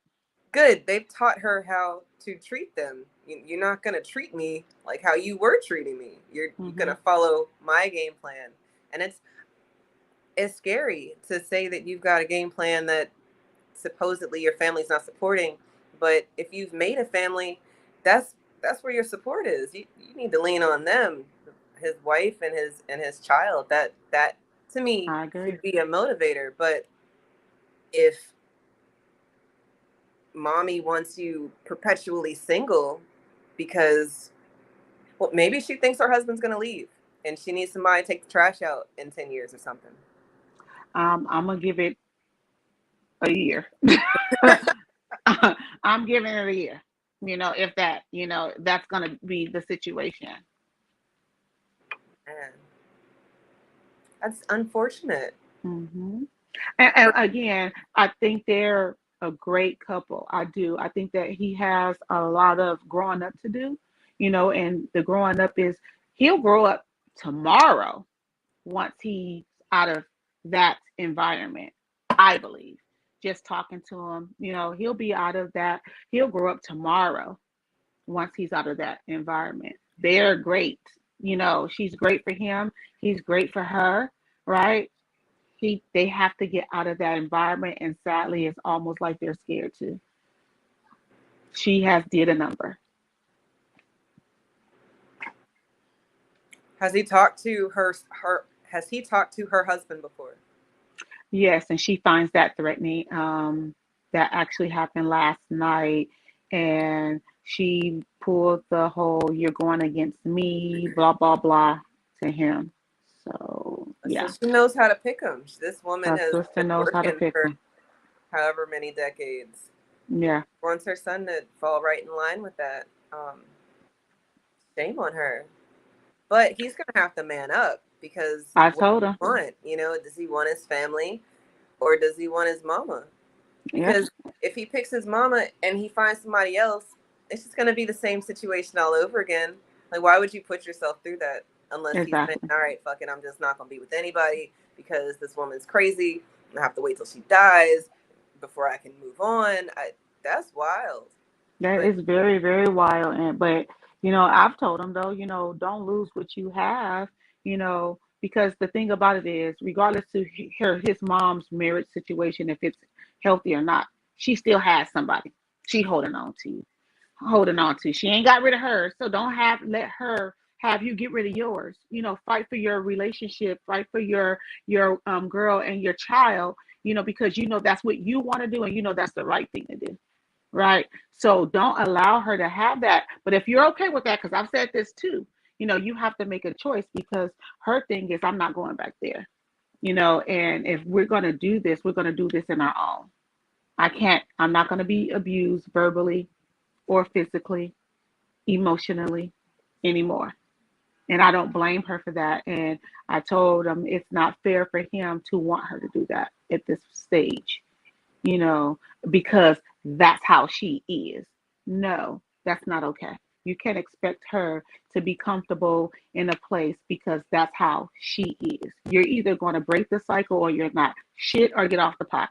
Good. They've taught her how to treat them. You're not going to treat me like how you were treating me. You're going to follow my game plan. And it's scary to say that you've got a game plan that supposedly your family's not supporting. But if you've made a family, that's where your support is. You need to lean on them, his wife and his child. That to me should be a motivator. But if mommy wants you perpetually single because, well, maybe she thinks her husband's going to leave and she needs somebody to take the trash out in 10 years or something. I'm going to give it a year. I'm giving it a year. If that, that's going to be the situation. Man. That's unfortunate. Mm-hmm. And again, I think they're a great couple. I do. I think that he has a lot of growing up to do, and the growing up is he'll grow up tomorrow once he's out of that environment, I believe. Just talking to him, he'll be out of that. He'll grow up tomorrow once he's out of that environment. They're great. She's great for him. He's great for her, right? They have to get out of that environment, and sadly, it's almost like they're scared to. She has did a number. Has he talked to her? Has he talked to her husband before? Yes, and she finds that threatening. That actually happened last night, and she pulled the whole "you're going against me," blah blah blah, to him. So yeah, so she knows how to pick them. This woman has been knows how to working pick for them. however many decades. Yeah, wants her son to fall right in line with that. Shame on her. But he's gonna have to man up, because I told him. Does he want his family, or does he want his mama? Because if he picks his mama and he finds somebody else, it's just gonna be the same situation all over again. Like, why would you put yourself through that unless he's been, all right, fuck it, I'm just not gonna be with anybody because this woman's crazy. I have to wait till she dies before I can move on. That's wild. That But is very, very wild. But I've told him though, don't lose what you have, because the thing about it is, regardless to his mom's marriage situation, if it's healthy or not, she still has somebody. She holding on to you, holding on to. She ain't got rid of her, so don't let her have you get rid of yours. Fight for your relationship, fight for your girl and your child. Because that's what you want to do, and that's the right thing to do. Right. So don't allow her to have that. But if you're okay with that, because I've said this too, you have to make a choice, because her thing is, I'm not going back there. And if we're going to do this, we're going to do this in our own. I'm not going to be abused verbally or physically, emotionally anymore. And I don't blame her for that. And I told him it's not fair for him to want her to do that at this stage, you know, because that's how she is. No, that's not okay. You can't expect her to be comfortable in a place because that's how she is. You're either going to break the cycle or you're not. Shit or get off the pot.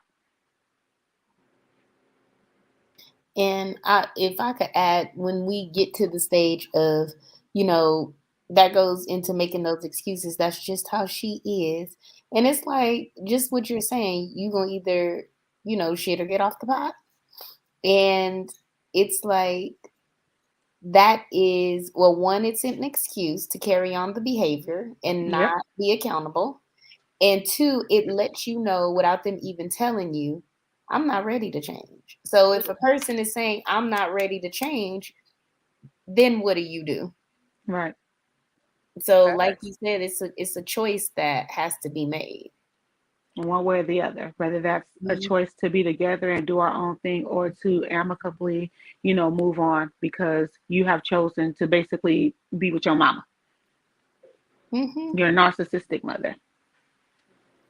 And if I could add, when we get to the stage of, you know, that goes into making those excuses, that's just how she is. And it's like, just what you're saying, you gonna either, shit or get off the pot. And it's like, that is, well, one, it's an excuse to carry on the behavior and Yep. not be accountable. And two, it lets you know without them even telling you, I'm not ready to change. So if a person is saying, I'm not ready to change, then what do you do? Right. So like you said, it's a choice that has to be made. One way or the other, whether that's a Mhm. choice to be together and do our own thing or to amicably, move on because you have chosen to basically be with your mama. Mhm. You're a narcissistic mother.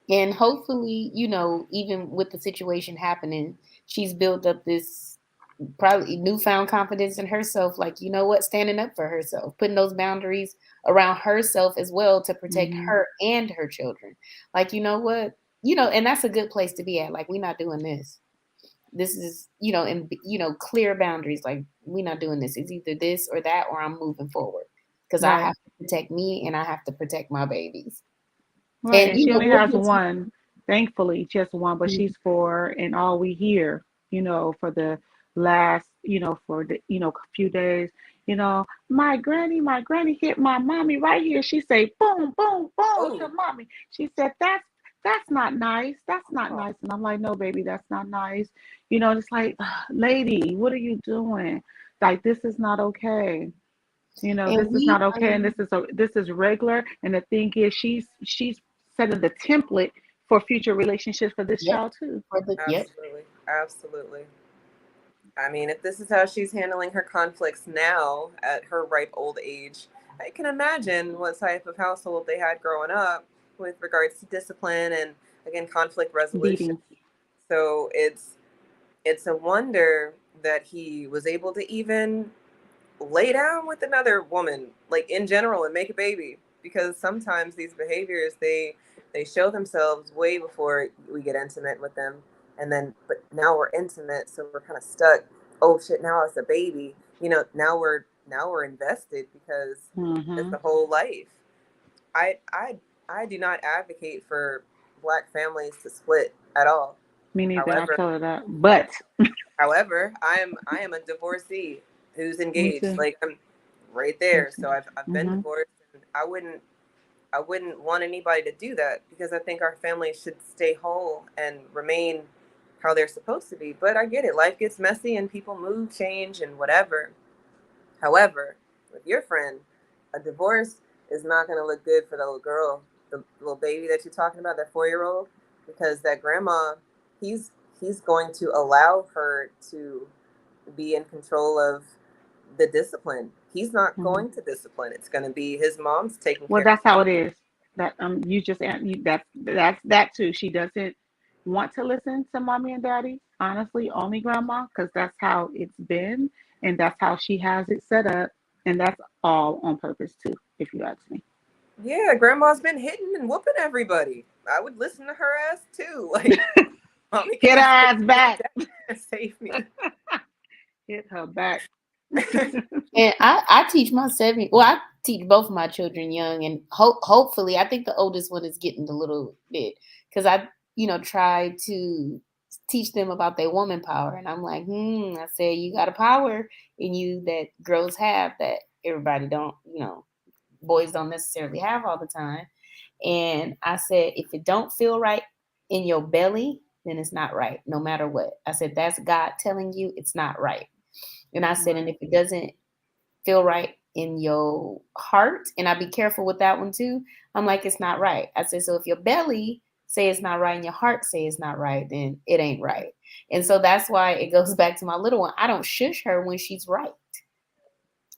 And hopefully, even with the situation happening, she's built up this probably newfound confidence in herself. Like, you know what, standing up for herself, putting those boundaries around herself as well to protect Hmm. her and her children. Like, you know what, and that's a good place to be at. Like, we're not doing this. This is, and clear boundaries. Like, we're not doing this. It's either this or that, or I'm moving forward because I Right. have to protect me and I have to protect my babies. Right. And And she only we'll has get to. one, thankfully, just one, but she's four, and all we hear, for the last, for the, few days, my granny hit my mommy right here. She say, boom, boom, boom to oh, mommy. She said, that's not nice. That's not oh, nice. And I'm like, no, baby, that's not nice. It's like, lady, what are you doing? Like, this is not okay. And This is we not okay, and this is regular. And the thing is, she's setting the template for future relationships for this Yep. child too. Yep. absolutely, absolutely. I mean, if this is how she's handling her conflicts now at her ripe old age, I can imagine what type of household they had growing up with regards to discipline and, again, conflict resolution. Beatings. So it's a wonder that he was able to even lay down with another woman, like in general, and make a baby. Because sometimes these behaviors, they show themselves way before we get intimate with them, and then but now we're intimate, so we're kind of stuck. Oh shit! Now it's a baby. Now we're invested because it's Hmm. the whole life. I I I do not advocate for black families to split at all. Me neither. I However, tell her that, but I am a divorcee who's me engaged. too. Like I'm right there. So I've been Mm-hmm. divorced, and I wouldn't want anybody to do that because I think our families should stay whole and remain how they're supposed to be. But I get it. Life gets messy and people move, change, and whatever. However, with your friend, a divorce is not going to look good for the little girl, the little baby that you're talking about, that 4-year old, because that grandma, he's he's going to allow her to be in control of the discipline. He's not Hmm. going to discipline. It's going to be his mom's taking Well, care that's of how him. it is. That you just that's that too. She doesn't want to listen to mommy and daddy. Honestly, only grandma, because that's how it's been, and that's how she has it set up, and that's all on purpose too, if you ask me. Yeah, grandma's been hitting and whooping everybody. I would listen to her ass too. Like Mommy Get her can't ass back. save me. Hit her back. And I teach my 7. Well, I teach both of my children young, and hopefully, I think the oldest one is getting a little bit, because I, try to teach them about their woman power, and I'm like, I said, you got a power in you that girls have that everybody don't, boys don't necessarily have all the time. And I said, if it don't feel right in your belly, then it's not right, no matter what. I said, that's God telling you it's not right. And I said, and if it doesn't feel right in your heart, and I be careful with that one too, I'm like, it's not right. I said, so if your belly say it's not right and your heart say it's not right, then it ain't right. And so that's why it goes back to my little one. I don't shush her when she's right.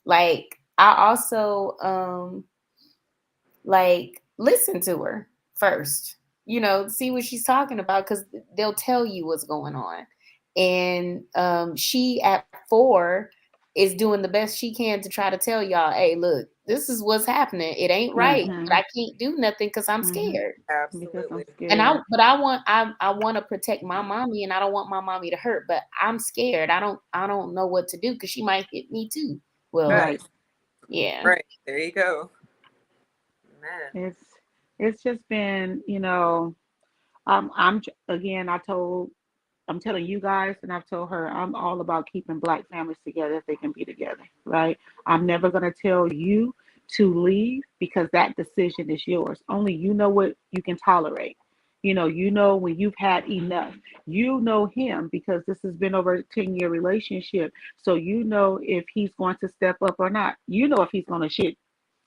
Like, I also listen to her first, see what she's talking about, because they'll tell you what's going on. And she at 4 is doing the best she can to try to tell y'all, hey, look, this is what's happening. It ain't right, but I can't do nothing because I'm scared. Absolutely. And I want to protect my mommy, and I don't want my mommy to hurt, but I'm scared. I don't know what to do, because she might hit me too. Well, Right. Yeah. Right. There you go. Man. It's just been, again, I'm telling you guys, and I've told her, I'm all about keeping Black families together if they can be together, right? I'm never going to tell you to leave, because that decision is yours. Only you know what you can tolerate. When you've had enough. You know him, because this has been over a 10-year relationship. So you know if he's going to step up or not. You know if he's going to shit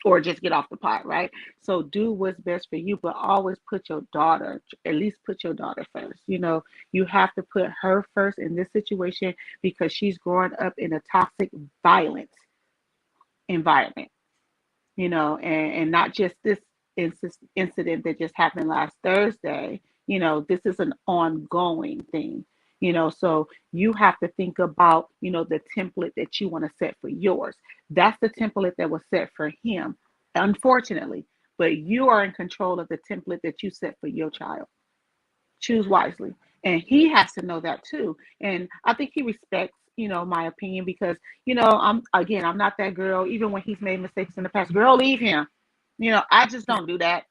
or just get off the pot, right? So do what's best for you, but always put your daughter, at least put your daughter first. You have to put her first in this situation, because she's growing up in a toxic, violent environment, and not just this incident that just happened last Thursday. This is an ongoing thing. So you have to think about, the template that you want to set for yours. That's the template that was set for him, unfortunately. But you are in control of the template that you set for your child. Choose wisely. And he has to know that too. And I think he respects, my opinion, because, I'm not that girl, even when he's made mistakes in the past. Girl, leave him. I just don't do that,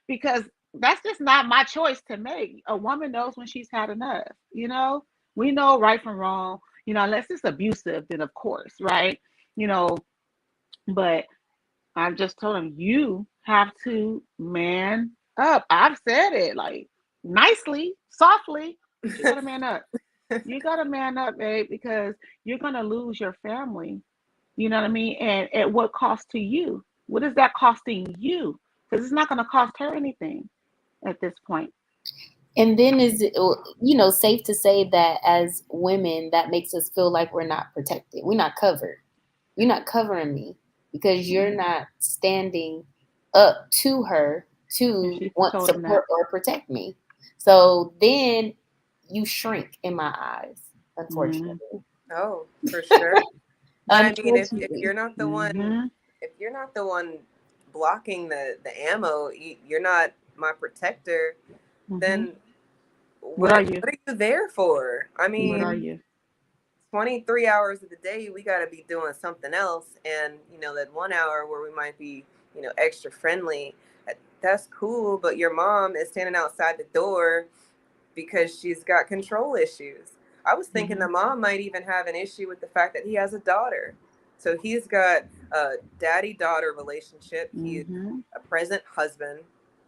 because that's just not my choice to make. A woman knows when she's had enough, we know right from wrong, unless it's abusive, then of course, right? But I just told him, you have to man up. I've said it like nicely, softly. You gotta man up. You gotta man up, babe, because you're gonna lose your family. You know what I mean? And at what cost to you? What is that costing you? Because it's not gonna cost her anything at this point. And then is it, safe to say that as women, that makes us feel like we're not protected. We're not covered. You're not covering me, because you're not standing up to her to want support or protect me. So then you shrink in my eyes, unfortunately. Oh, for sure. I mean, if you're not the one, if you're not the one blocking the ammo, you're not my protector, then what are you there for? I mean, what are you? 23 hours of the day, we got to be doing something else. And, that 1 hour where we might be, extra friendly, that's cool. But your mom is standing outside the door because she's got control issues. I was thinking the mom might even have an issue with the fact that he has a daughter. So he's got a daddy-daughter relationship. He's a present husband.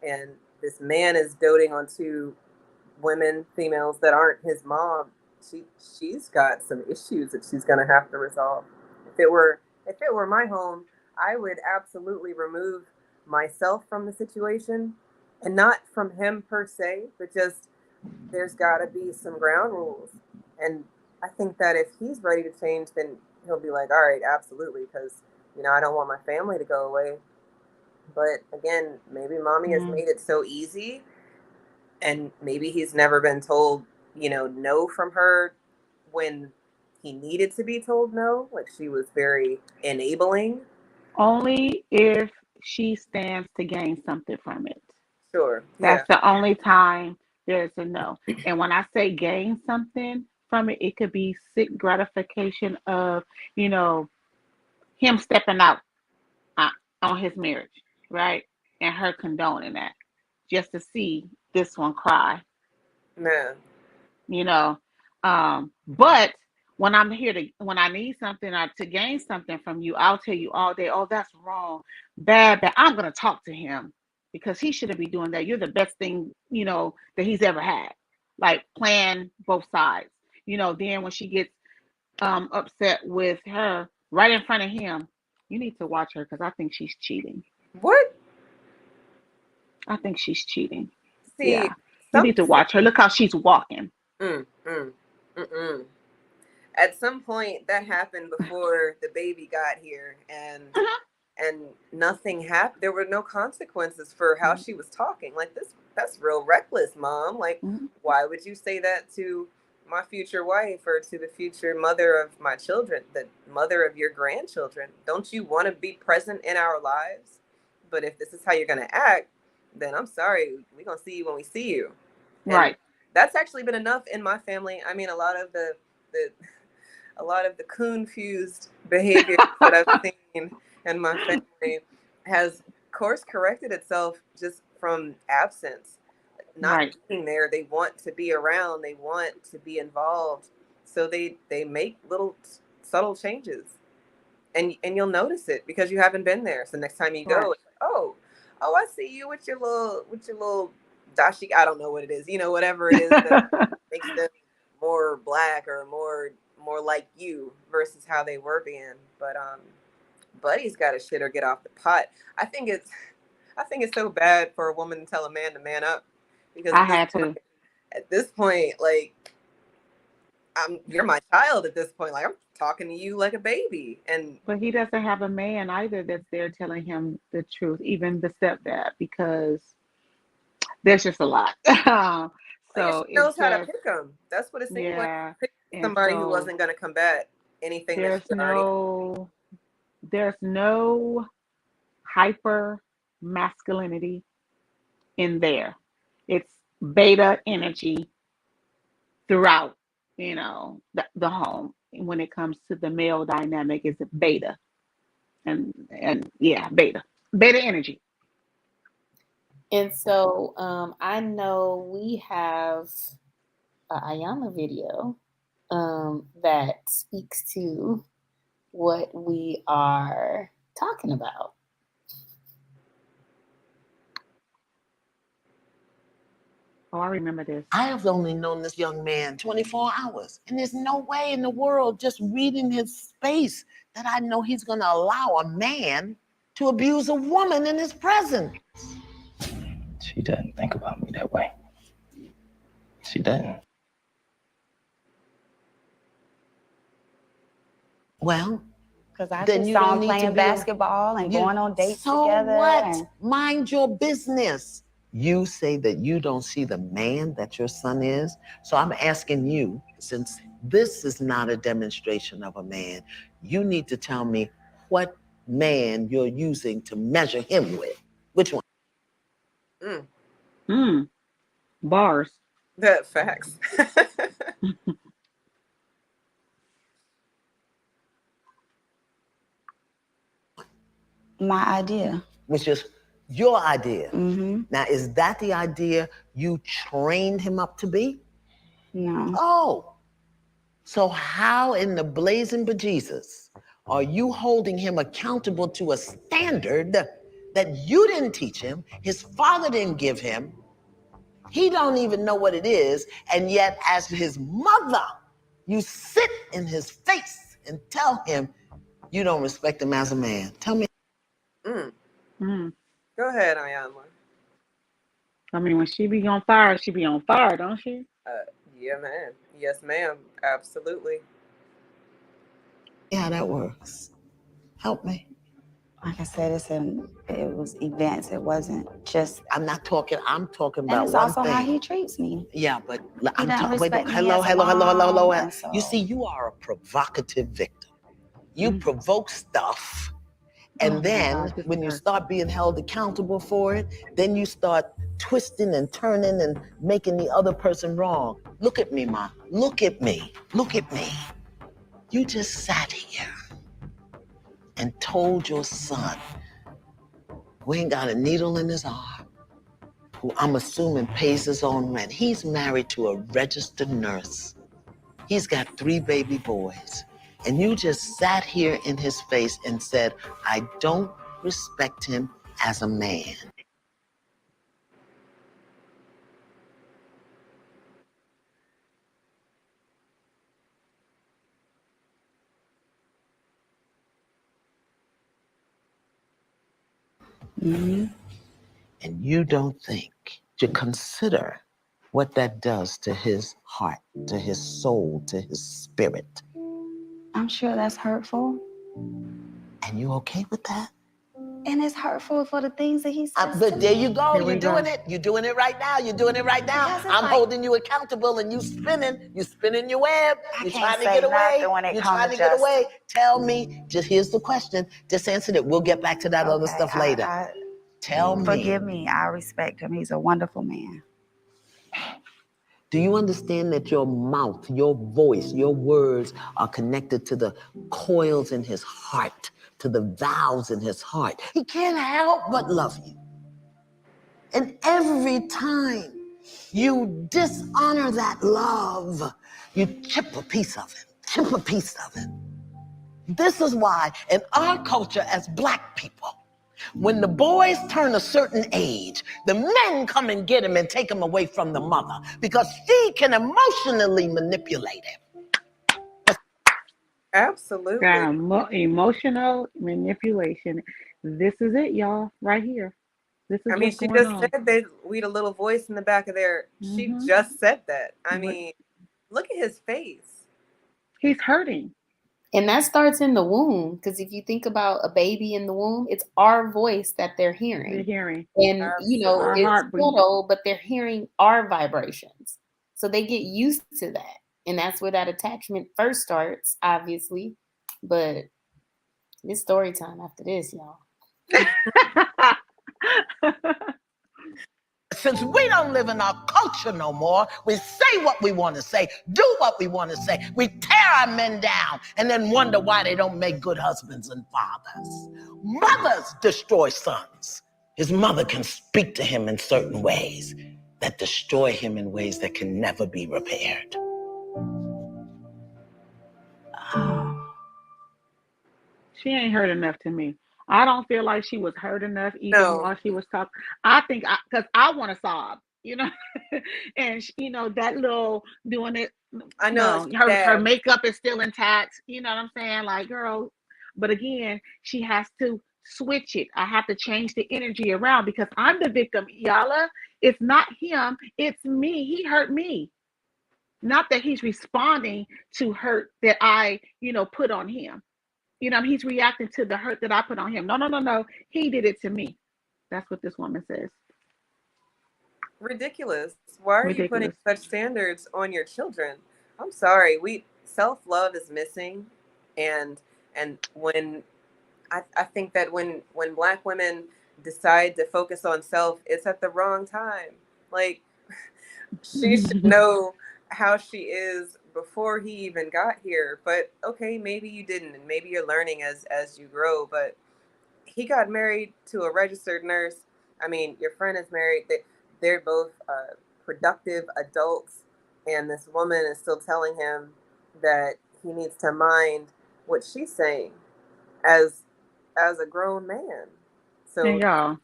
And this man is doting on 2 women, females that aren't his mom. She's got some issues that she's going to have to resolve. If it were my home, I would absolutely remove myself from the situation, and not from him per se, but just there's got to be some ground rules. And I think that if he's ready to change, then he'll be like, all right, absolutely, because I don't want my family to go away. But again, maybe mommy has made it so easy, and maybe he's never been told no from her when he needed to be told no. Like, she was very enabling. Only if she stands to gain something from it. Sure. That's the only time There's a no. And when I say gain something from it, it could be sick gratification of, you know, him stepping out uh, on his marriage, right? And her condoning that just to see this one cry, Man. you know. But when I'm here when I need something or to gain something from you, I'll tell you all day, oh, that's wrong, bad. I'm going to talk to him because he shouldn't be doing that. You're the best thing, you know, that he's ever had. Like playing both sides, you know. Then when she gets upset with her right in front of him, you need to watch her because I think she's cheating. What? I think she's cheating. See, Yeah. You need to watch her. Look how she's walking. At some point, that happened before the baby got here, and nothing happened. There were no consequences for how she was talking. Like this, that's real reckless, Mom. Like, why would you say that to my future wife or to the future mother of my children, the mother of your grandchildren? Don't you want to be present in our lives? But if this is how you're going to act, then I'm sorry, we're going to see you when we see you. And right. That's actually been enough in my family. I mean, a lot of the coon-fused behavior that I've seen in my family has course corrected itself just from absence. Not being there, they want to be around, they want to be involved, so they make little subtle changes, and you'll notice it because you haven't been there. So next time you go, it's like, oh, I see you with your little dashi. I don't know what it is, you know, whatever it is that makes them more black or more like you versus how they were being. But Buddy's got to shit or get off the pot. I think it's so bad for a woman to tell a man to man up. Because at this point, like, you're my child at this point. Like, I'm talking to you like a baby. But he doesn't have a man either that's there telling him the truth, even the stepdad, because there's just a lot. So he knows how to pick them. That's what it seemed like. Pick somebody who wasn't going to combat anything. There's no hyper masculinity in there. It's beta energy throughout, you know, the home. When it comes to the male dynamic, is beta, and beta energy. And so I know we have an Ayana video that speaks to what we are talking about. Oh, I remember this. I have only known this young man 24 hours, and there's no way in the world, just reading his space, that I know he's going to allow a man to abuse a woman in his presence. She doesn't think about me that way. She doesn't. Well, because I just saw him playing basketball and going on dates together. So what? Mind your business. You say that you don't see the man that your son is. So I'm asking you, since this is not a demonstration of a man, you need to tell me what man you're using to measure him with. Which one? Bars. That facts. My idea. Which is your idea. Mm-hmm. Now, is that the idea you trained him up to be? No. Oh. So how in the blazing bejesus are you holding him accountable to a standard that you didn't teach him, his father didn't give him, he don't even know what it is, and yet as his mother, you sit in his face and tell him you don't respect him as a man? Tell me. Go ahead, Ayana. I mean, when she be on fire, don't she? Yeah, man. Yes, ma'am. Absolutely. Yeah, that works. Help me. Like I said, it was events. It wasn't just. I'm talking about and it's one also thing. how he treats me. Yeah, but I'm talking. Hello. You see, you are a provocative victim. You provoke stuff, And then when you start being held accountable for it, then you start twisting and turning and making the other person wrong. Look at me, Ma. Look at me. Look at me. You just sat here and told your son, who ain't got a needle in his arm, who I'm assuming pays his own rent. He's married to a registered nurse. He's got 3 baby boys. And you just sat here in his face and said, I don't respect him as a man. Mm-hmm. And you don't think to consider what that does to his heart, to his soul, to his spirit. I'm sure that's hurtful. And you okay with that? And it's hurtful for the things that he says. But there you go. You're doing it. You're doing it right now. You're doing it right now. I'm holding you accountable and you spinning. You're spinning your web. You're trying to get away. You're trying to get away. Tell me, just here's the question. Just answer it. We'll get back to that other stuff later. Tell me. Forgive me. I respect him. He's a wonderful man. Do you understand that your mouth, your voice, your words are connected to the coils in his heart, to the valves in his heart? He can't help but love you. And every time you dishonor that love, you chip a piece of it, chip a piece of it. This is why in our culture as Black people, when the boys turn a certain age, the men come and get him and take him away from the mother because she can emotionally manipulate him. Absolutely. Emotional manipulation. This is it, y'all, right here. This is she just said that we'd a little voice in the back of there. She just said that. I mean, look at his face. He's hurting. And that starts in the womb, because if you think about a baby in the womb, it's our voice that they're hearing. And, it's subtle, but they're hearing our vibrations. So they get used to that. And that's where that attachment first starts, obviously. But it's story time after this, y'all. Since we don't live in our culture no more, we say what we want to say, do what we want to say. We tear our men down and then wonder why they don't make good husbands and fathers. Mothers destroy sons. His mother can speak to him in certain ways that destroy him in ways that can never be repaired. She ain't hurt enough to me. I don't feel like she was hurt enough even while she was talking. I think because I want to sob, and that little doing it. I know her makeup is still intact. You know what I'm saying? Like, girl, but again, she has to switch it. I have to change the energy around because I'm the victim. Yala, it's not him. It's me. He hurt me. Not that he's responding to hurt that I, put on him. He's reacting to the hurt that I put on him. No. He did it to me. That's what this woman says. Ridiculous. Why are you putting such standards on your children? I'm sorry. Self-love is missing. And when I think that when Black women decide to focus on self, it's at the wrong time. Like, she should know how she is before he even got here. But okay, maybe you didn't, and maybe you're learning as you grow. But he got married to a registered nurse. I mean, your friend is married. They're both productive adults, and this woman is still telling him that he needs to mind what she's saying as a grown man. So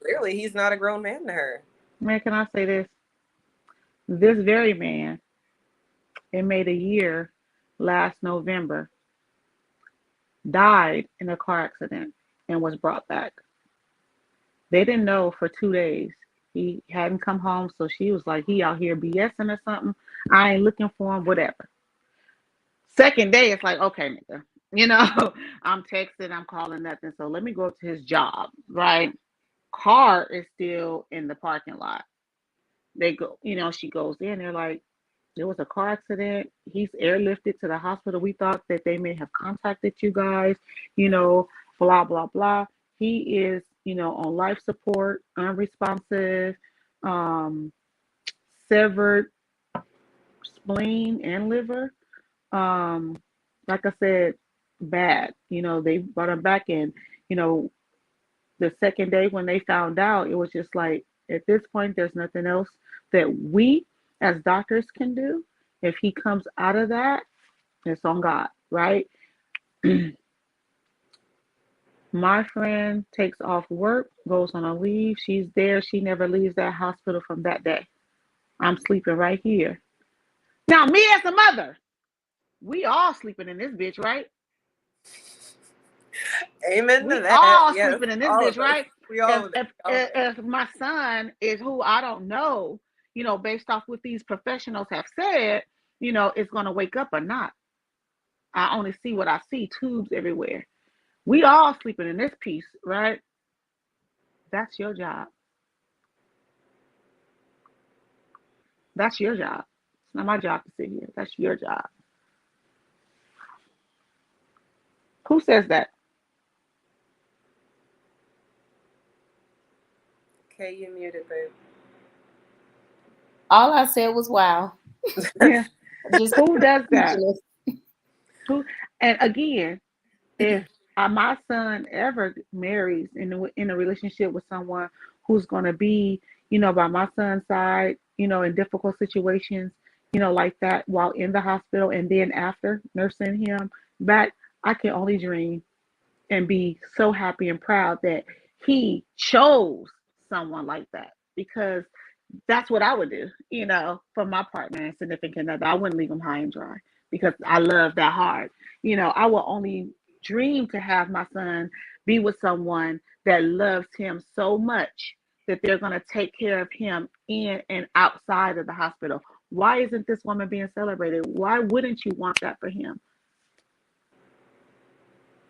clearly he's not a grown man to her. Man, can I say this? This very man, it made a year last November, died in a car accident and was brought back. They didn't know for 2 days. He hadn't come home, so she was like, he out here BSing or something. I ain't looking for him, whatever. Second day, it's like, okay, nigga, I'm texting, I'm calling, nothing. So let me go up to his job, right? Car is still in the parking lot. They go, she goes in, they're like, there was a car accident. He's airlifted to the hospital. We thought that they may have contacted you guys, blah, blah, blah. He is, on life support, unresponsive, um, severed spleen and liver. Um, like I said, bad. They brought him back in. You know, the second day when they found out, it was just like, at this point, there's nothing else that we as doctors can do. If he comes out of that, it's on God, right? My friend takes off work, goes on a leave. She's there. She never leaves that hospital from that day. I'm sleeping right here. Now, me as a mother, we all sleeping in this bitch, right? Amen to We that. all Yes, sleeping in this all bitch, of us. right? We all If of it. if if my son is who I don't know, based off what these professionals have said, is going to wake up or not. I only see what I see, tubes everywhere. We all sleeping in this piece, right? That's your job. That's your job. It's not my job to sit here. That's your job. Who says that? Okay, you muted, babe. All I said was wow. Yeah. Just Who does that? speechless. Who? And again, if my son ever marries in a relationship with someone who's going to be, by my son's side, in difficult situations, like that while in the hospital and then after nursing him back, I can only dream and be so happy and proud that he chose someone like that, because that's what I would do, for my partner and significant other. I wouldn't leave him high and dry because I love that hard. I will only dream to have my son be with someone that loves him so much that they're going to take care of him in and outside of the hospital. Why isn't this woman being celebrated? Why wouldn't you want that for him?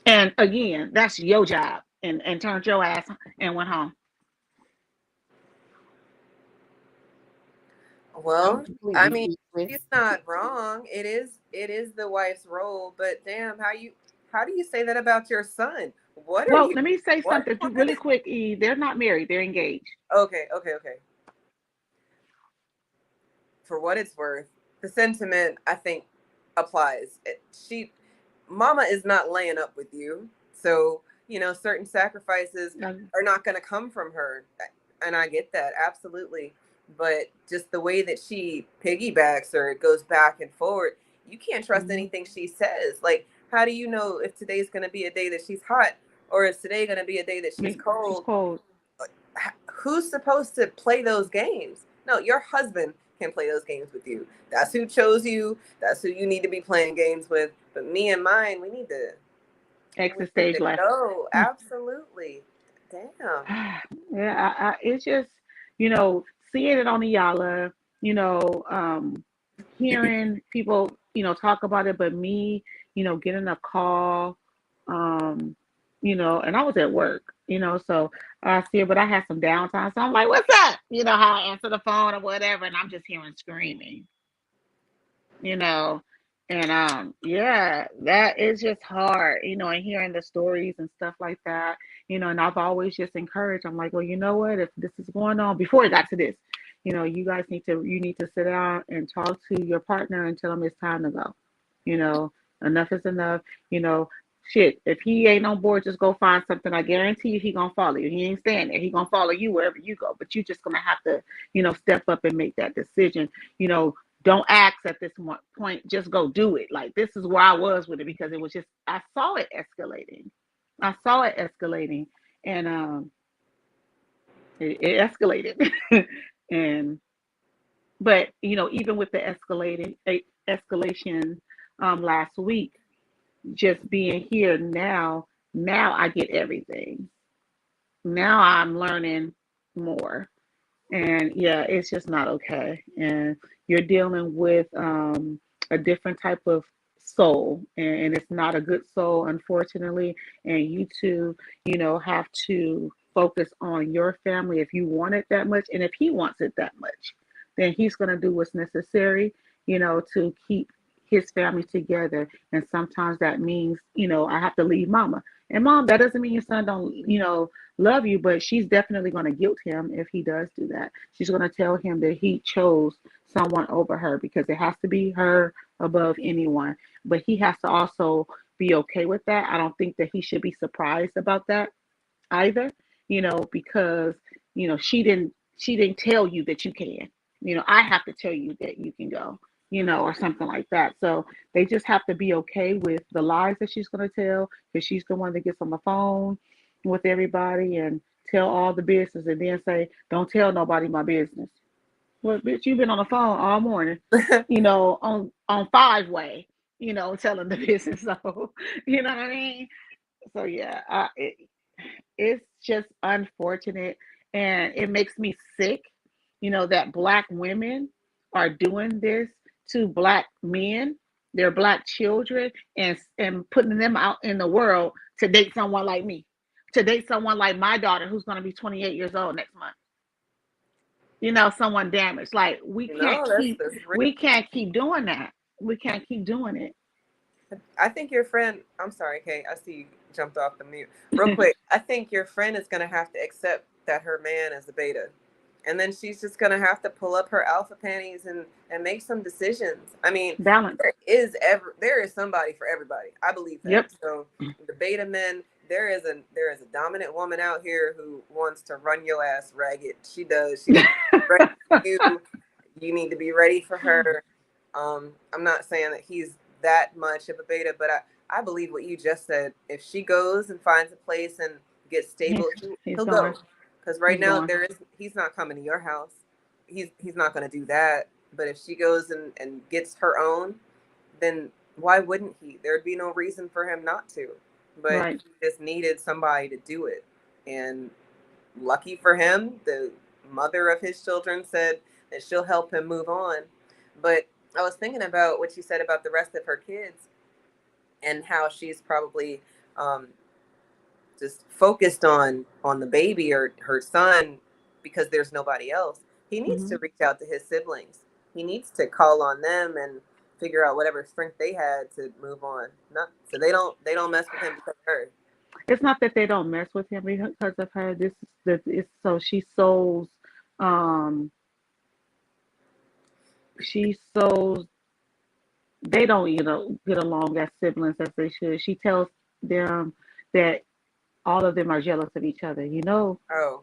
And again, that's your job. And turned your ass and went home. Well, I mean, she's not wrong. It is the wife's role, but damn, how do you say that about your son? What are Well, you let me say what? something really quick, Eve. They're not married, they're engaged. Okay. For what it's worth, the sentiment I think applies. Mama is not laying up with you, so certain sacrifices are not going to come from her, and I get that absolutely. But just the way that she piggybacks or goes back and forward, you can't trust anything she says. Like, how do you know if today's going to be a day that she's hot, or is today going to be a day that she's cold? She's cold. Who's supposed to play those games? No, your husband can play those games with you. That's who chose you. That's who you need to be playing games with. But me and mine, we need to Exit stage left. go. Absolutely. Damn. Yeah, it's just, seeing it on Iyala, hearing people, talk about it, but me, getting a call, and I was at work, so I see it, but I had some downtime. So I'm like, what's up? How I answer the phone or whatever, and I'm just hearing screaming, you know. And yeah, that is just hard, and hearing the stories and stuff like that, and I've always just encouraged. I'm like, well, you know what, if this is going on before it got to this, you need to sit down and talk to your partner and tell them it's time to go. You know, enough is enough. You know, shit, if he ain't on board, just go find something. I guarantee you he gonna follow you. He ain't staying there. He gonna follow you wherever you go. But you just gonna have to, step up and make that decision. Don't ask at this point. Just go do it. Like, this is where I was with it, because it was just, I saw it escalating. And it escalated. And but even with the escalation last week, just being here now I get everything. Now I'm learning more. And yeah, it's just not okay. And you're dealing with a different type of soul, and it's not a good soul, unfortunately. And you two, have to focus on your family if you want it that much. And if he wants it that much, then he's going to do what's necessary, to keep his family together. And sometimes that means, I have to leave mama. And mom, that doesn't mean your son don't, love you, but she's definitely going to guilt him if he does do that. She's going to tell him that he chose someone over her because it has to be her above anyone. But he has to also be okay with that. I don't think that he should be surprised about that either, because she didn't tell you that you can. I have to tell you that you can go, or something like that. So they just have to be okay with the lies that she's going to tell, because she's the one that gets on the phone with everybody and tell all the business and then say, don't tell nobody my business. Well, bitch, you've been on the phone all morning, on five-way, telling the business. So, you know what I mean? So yeah, it's just unfortunate, and it makes me sick, that black women are doing this to black men, their black children, and putting them out in the world to date someone like me, to date someone like my daughter who's going to be 28 years old next month. Someone damaged. Like we can't keep doing that. We can't keep doing it. I think your friend, I'm sorry, Kay, I see you jumped off the mute. Real quick, I think your friend is going to have to accept that her man is a beta. And then she's just going to have to pull up her alpha panties and make some decisions. I mean, balance. There is somebody for everybody. I believe that. Yep. So the beta men, there is a dominant woman out here who wants to run your ass ragged. She does. She's ready for you. You need to be ready for her. I'm not saying that he's that much of a beta, but I believe what you just said. If she goes and finds a place and gets stable, he'll go. Because right now he's not coming to your house. He's not going to do that. But if she goes and gets her own, then why wouldn't he? There'd be no reason for him not to. But he just needed somebody to do it. And lucky for him, the mother of his children said that she'll help him move on. But I was thinking about what you said about the rest of her kids and how she's probably just focused on the baby or her son because there's nobody else. He needs to reach out to his siblings. He needs to call on them and figure out whatever strength they had to move on. Not so they don't mess with him because of her. It's not that they don't mess with him because of her. It's so she sows they don't get along as siblings as they should. She tells them that all of them are jealous of each other. Okay.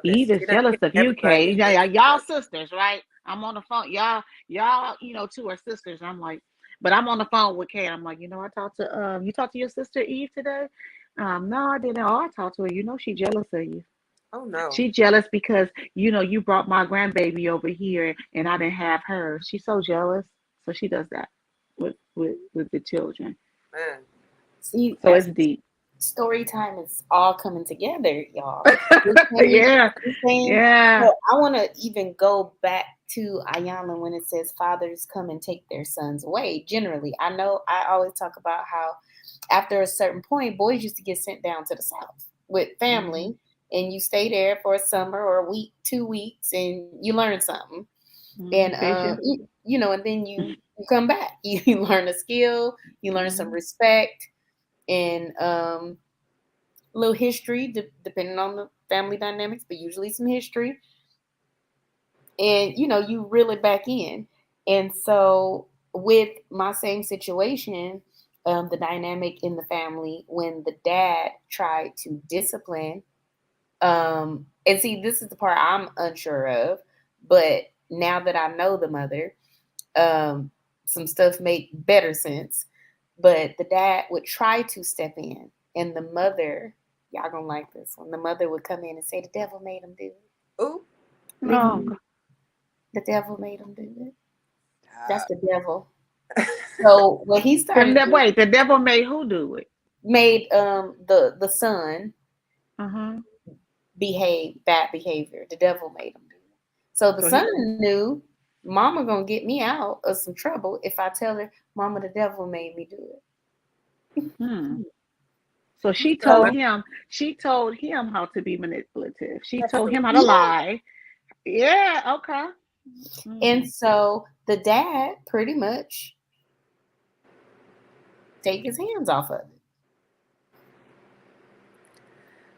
Eve is jealous of you, Kay. Y'all sisters, right? I'm on the phone. Y'all, two are sisters. I'm like, but I'm on the phone with Kay. I'm like, I talked to you talked to your sister Eve today? No, I didn't. Oh, I talked to her. She's jealous of you. Oh no. She's jealous because you brought my grandbaby over here and I didn't have her. She's so jealous. So she does that with the children. Man. See, so it's deep. Story time is all coming together, y'all. Yeah. So I want to even go back to Ayala when it says fathers come and take their sons away. Generally, I know I always talk about how after a certain point, boys used to get sent down to the South with family, and you stay there for a summer or a week, 2 weeks, and you learn something. And and then you come back. You learn a skill, you learn some respect, and a little history, depending on the family dynamics, but usually some history. And you reel it back in. And so with my same situation, the dynamic in the family when the dad tried to discipline, and see, this is the part I'm unsure of, but now that I know the mother, some stuff make better sense. But the dad would try to step in, and the mother, y'all gonna like this one, the mother would come in and say, the devil made him do it. Ooh. No. The devil made him do it. That's the devil. So when he started, the devil made who do it? Made the son behave bad behavior. The devil made him do it. So the son knew, mama gonna get me out of some trouble if I tell her, mama, the devil made me do it. So she told him how to be manipulative. She told him how to lie. Yeah, okay. And so the dad pretty much take his hands off of it.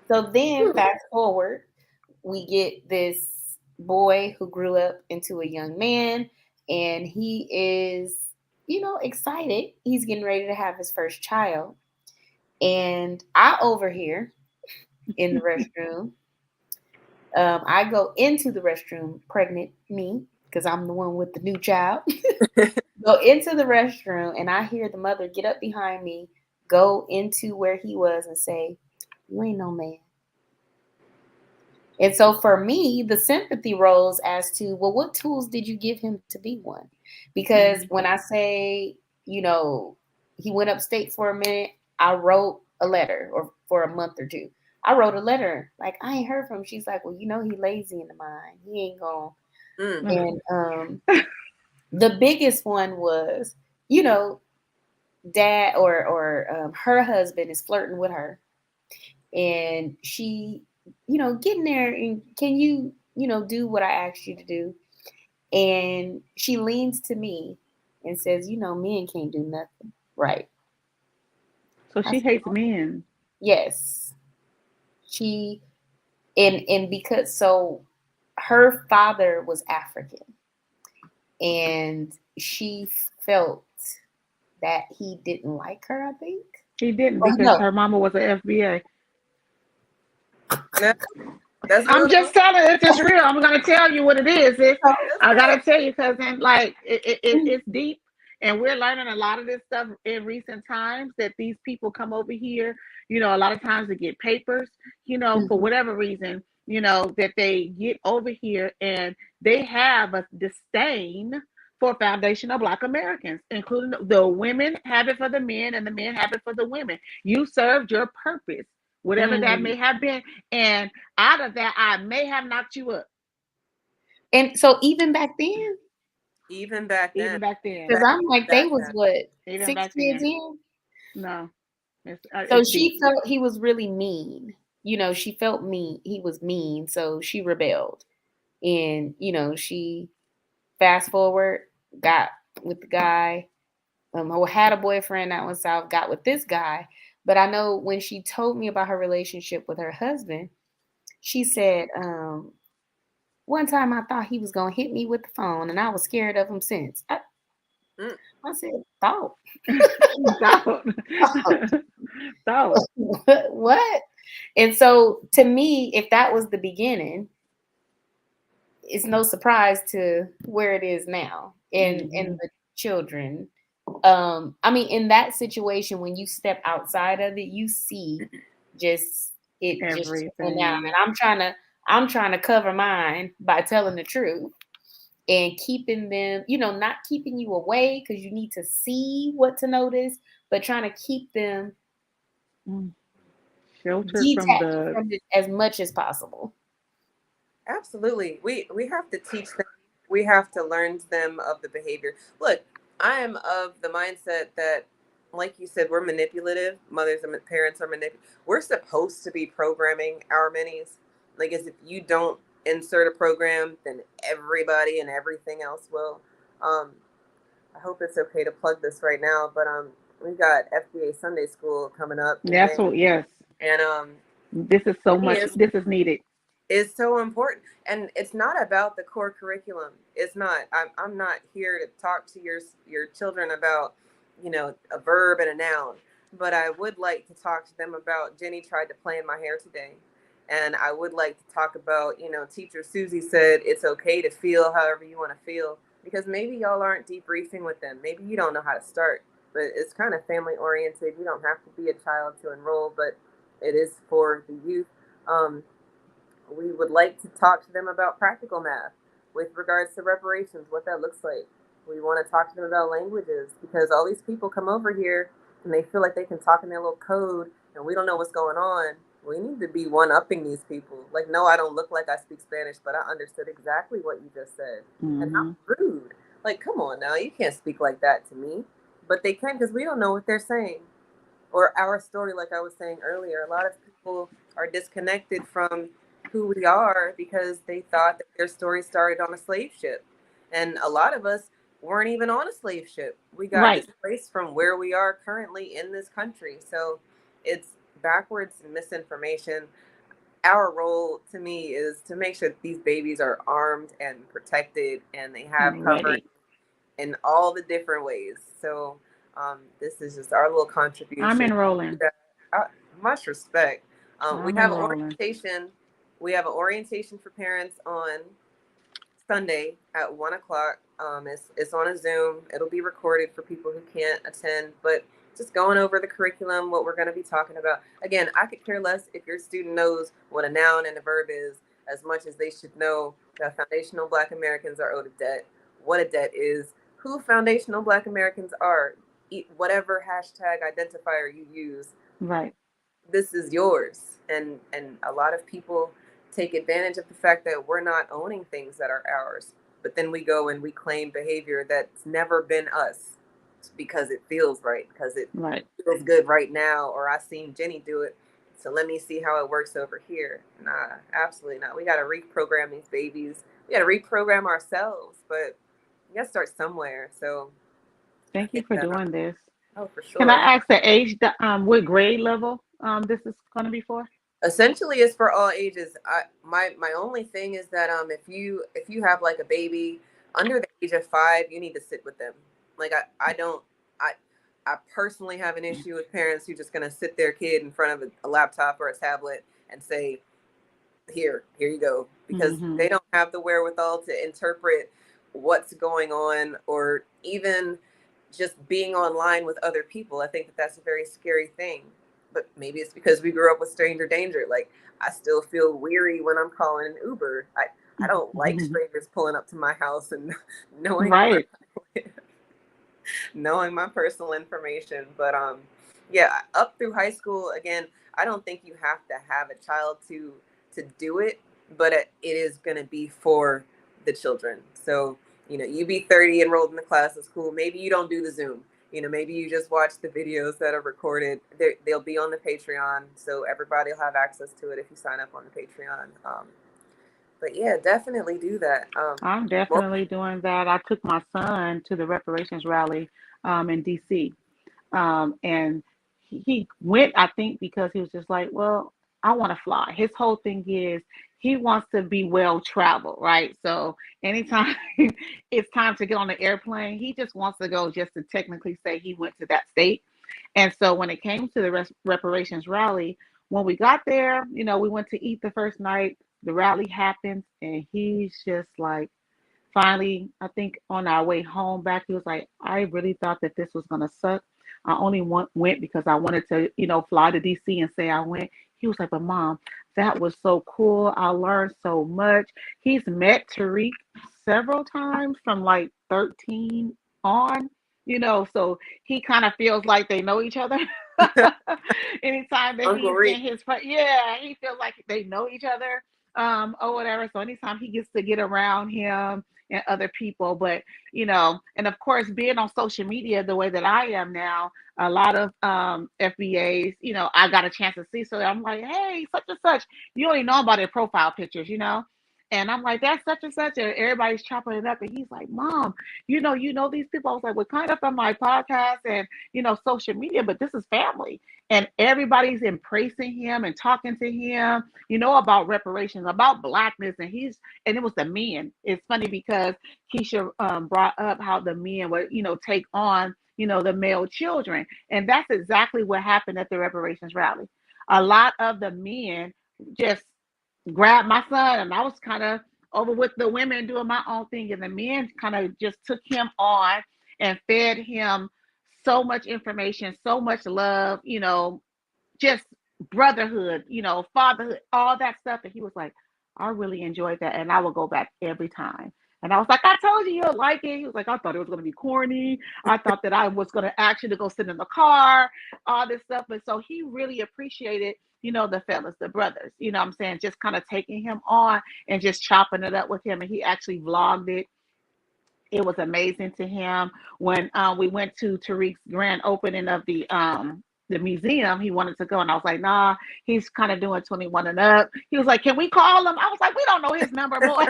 So then fast forward, we get this boy who grew up into a young man, and he is, excited. He's getting ready to have his first child. And I overhear in the restroom. I go into the restroom, pregnant me, because I'm the one with the new child. Go into the restroom, and I hear the mother get up behind me, go into where he was, and say, "You ain't no man." And so for me, the sympathy rose as to, well, what tools did you give him to be one? Because when I say, he went upstate for a minute, I wrote a letter, or for a month or two. I wrote a letter, like, I ain't heard from him. She's like, well, he lazy in the mind. He ain't gonna. And the biggest one was, dad or her husband is flirting with her. And she, getting there and can you, do what I asked you to do? And she leans to me and says, men can't do nothing. Right. So she hates men. Yes. She, and because, so her father was African, and she felt that he didn't like her, I think. He didn't, because her mama was an FBA. I'm just telling you, it's just real. I'm gonna tell you what it is. I gotta tell you, because then, like, it's deep, and we're learning a lot of this stuff in recent times. That these people come over here, a lot of times to get papers, for whatever reason, that they get over here, and they have a disdain for foundational Black Americans, including the women have it for the men, and the men have it for the women. You served your purpose, whatever that may have been, and out of that, I may have knocked you up. And so even back then, because I'm like, they was what, 6 kids in? No. So she felt he was really mean. She felt mean. He was mean, so she rebelled. And she fast forward, got with the guy, had a boyfriend out in South, got with this guy. But I know when she told me about her relationship with her husband, she said, one time I thought he was going to hit me with the phone, and I was scared of him since. I said, thought. Thought. What? And so to me, if that was the beginning, it's no surprise to where it is now and the children. In that situation, when you step outside of it, you see just it everything. Just down. And I'm trying to cover mine by telling the truth and keeping them, not keeping you away, because you need to see what to notice, but trying to keep them sheltered from it as much as possible. Absolutely. We have to teach them. We have to learn them of the behavior. Look, I am of the mindset that, like you said, we're manipulative. Mothers and parents are manipulative. We're supposed to be programming our minis. Like, as if you don't insert a program, then everybody and everything else will. I hope it's okay to plug this right now, but we got FBA Sunday School coming up. That's what, yes. And this is so much. This is needed. It's so important, and it's not about the core curriculum. It's not. I'm not here to talk to your children about, a verb and a noun, but I would like to talk to them about Jenny tried to play in my hair today, and I would like to talk about, Teacher Susie said it's okay to feel however you want to feel, because maybe y'all aren't debriefing with them. Maybe you don't know how to start, but it's kind of family oriented. You don't have to be a child to enroll, but it is for the youth. We would like to talk to them about practical math with regards to reparations, what that looks like. We want to talk to them about languages, because all these people come over here and they feel like they can talk in their little code and we don't know what's going on. We need to be one-upping these people. Like, no, I don't look like I speak Spanish, but I understood exactly what you just said. And how rude. Like, come on now, you can't speak like that to me. But they can, because we don't know what they're saying. Or our story, like I was saying earlier, a lot of people are disconnected from who we are because they thought that their story started on a slave ship. And a lot of us weren't even on a slave ship. We got Right. displaced from where we are currently in this country. So it's backwards misinformation. Our role, to me, is to make sure that these babies are armed and protected and they have And covering ready. in all the different ways. So this is just our little I'm contribution. enrolling. Much respect. We I'm have enrolling. orientation. We have an orientation for parents on Sunday at 1 o'clock. It's on a Zoom. It'll be recorded for people who can't attend, but just going over the curriculum, what we're going to be talking about. Again, I could care less if your student knows what a noun and a verb is as much as they should know that foundational Black Americans are owed a debt, what a debt is, who foundational Black Americans are, whatever hashtag identifier you use. Right. This is yours. And a lot of people take advantage of the fact that we're not owning things that are ours, but then we go and we claim behavior that's never been us because it feels right, because it feels good right now, or I seen Jenny do it, so let me see how it works over here. Nah, absolutely not. We got to reprogram these babies. We got to reprogram ourselves, but we got to start somewhere. So Thank you for doing this. Oh, for sure. Can I ask the age, what grade level this is going to be for? Essentially, it's for all ages. My only thing is that if you have like a baby under the age of 5, you need to sit with them. Like I personally have an issue with parents who just gonna sit their kid in front of a laptop or a tablet and say, here you go, because they don't have the wherewithal to interpret what's going on, or even just being online with other people. I think that that's a very scary thing. But maybe it's because we grew up with stranger danger. Like, I still feel weary when I'm calling an Uber. I don't like strangers pulling up to my house and knowing knowing my personal information. But yeah, up through high school, again, I don't think you have to have a child to do it, but it is going to be for the children. So, you be 30 enrolled in the class of school. Maybe you don't do the Zoom. Maybe you just watch the videos that are recorded. They'll be on the Patreon, so everybody will have access to it if you sign up on the Patreon. But yeah, definitely do that. I'm definitely doing that. I took my son to the reparations rally in DC. And he went, I think, because he was just like, well, I want to fly. His whole thing is he wants to be well traveled, right? So anytime it's time to get on the airplane, he just wants to go just to technically say he went to that state. And so when it came to the reparations rally, when we got there, we went to eat the first night. The rally happens, and he's just like, finally, I think on our way home back, he was like, I really thought that this was going to suck. I only went because I wanted to, fly to DC and say I went. He was like, but Mom, that was so cool. I learned so much. He's met Tariq several times from like 13 on, so he kind of feels like they know each other. Anytime that he's in his front, yeah, he feels like they know each other, or whatever. So anytime he gets to get around him and other people, but and of course, being on social media the way that I am now, a lot of FBAs, I got a chance to see. So I'm like, hey, such and such. You only know about their profile pictures, And I'm like, that's such and such, and everybody's chopping it up. And he's like, Mom, you know these people. I was like, well, kind of from my podcast and social media, but this is family, and everybody's embracing him and talking to him, about reparations, about blackness, and it was the men. It's funny because Keisha brought up how the men would, take on, the male children, and that's exactly what happened at the reparations rally. A lot of the men just grabbed my son, and I was kind of over with the women doing my own thing, and the men kind of just took him on and fed him so much information, so much love, just brotherhood, fatherhood, all that stuff. And he was like, I really enjoyed that, and I will go back every time. And I was like, I told you you'll like it. He was like, I thought it was going to be corny. I thought that I was going to actually go sit in the car, all this stuff. But so he really appreciated, the fellas, the brothers, what I'm saying, just kind of taking him on and just chopping it up with him. And he actually vlogged it. It was amazing to him. When we went to Tariq's grand opening of the museum, he wanted to go, and I was like, nah, he's kind of doing 21 and up. He was like, can we call him? I was like, we don't know his number, boy.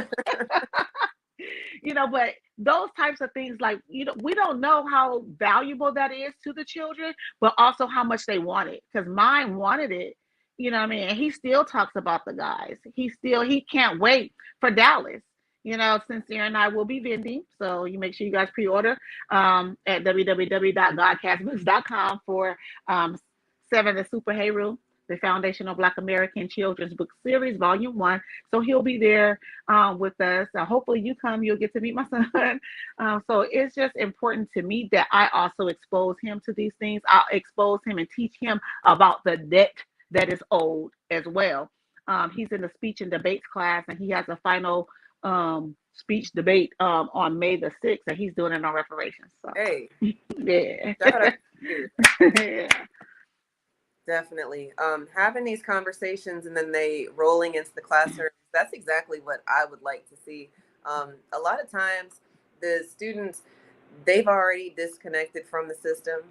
But those types of things, like, we don't know how valuable that is to the children, but also how much they want it. Because mine wanted it, what I mean? And he still talks about the guys. He can't wait for Dallas. Sincere and I will be vending. So you make sure you guys pre-order at www.godcastbooks.com for Seven the Super Hero, the Foundational Black American Children's Book Series, Volume 1. So he'll be there with us. Hopefully you come, you'll get to meet my son. So it's just important to me that I also expose him to these things. I'll expose him and teach him about the debt that is owed as well. He's in the speech and debates class, and he has a final speech debate on May the 6th, and he's doing it on reparations. So hey, yeah. shout out to you. Yeah. Definitely. Having these conversations and then they rolling into the classroom, that's exactly what I would like to see. A lot of times the students, they've already disconnected from the system,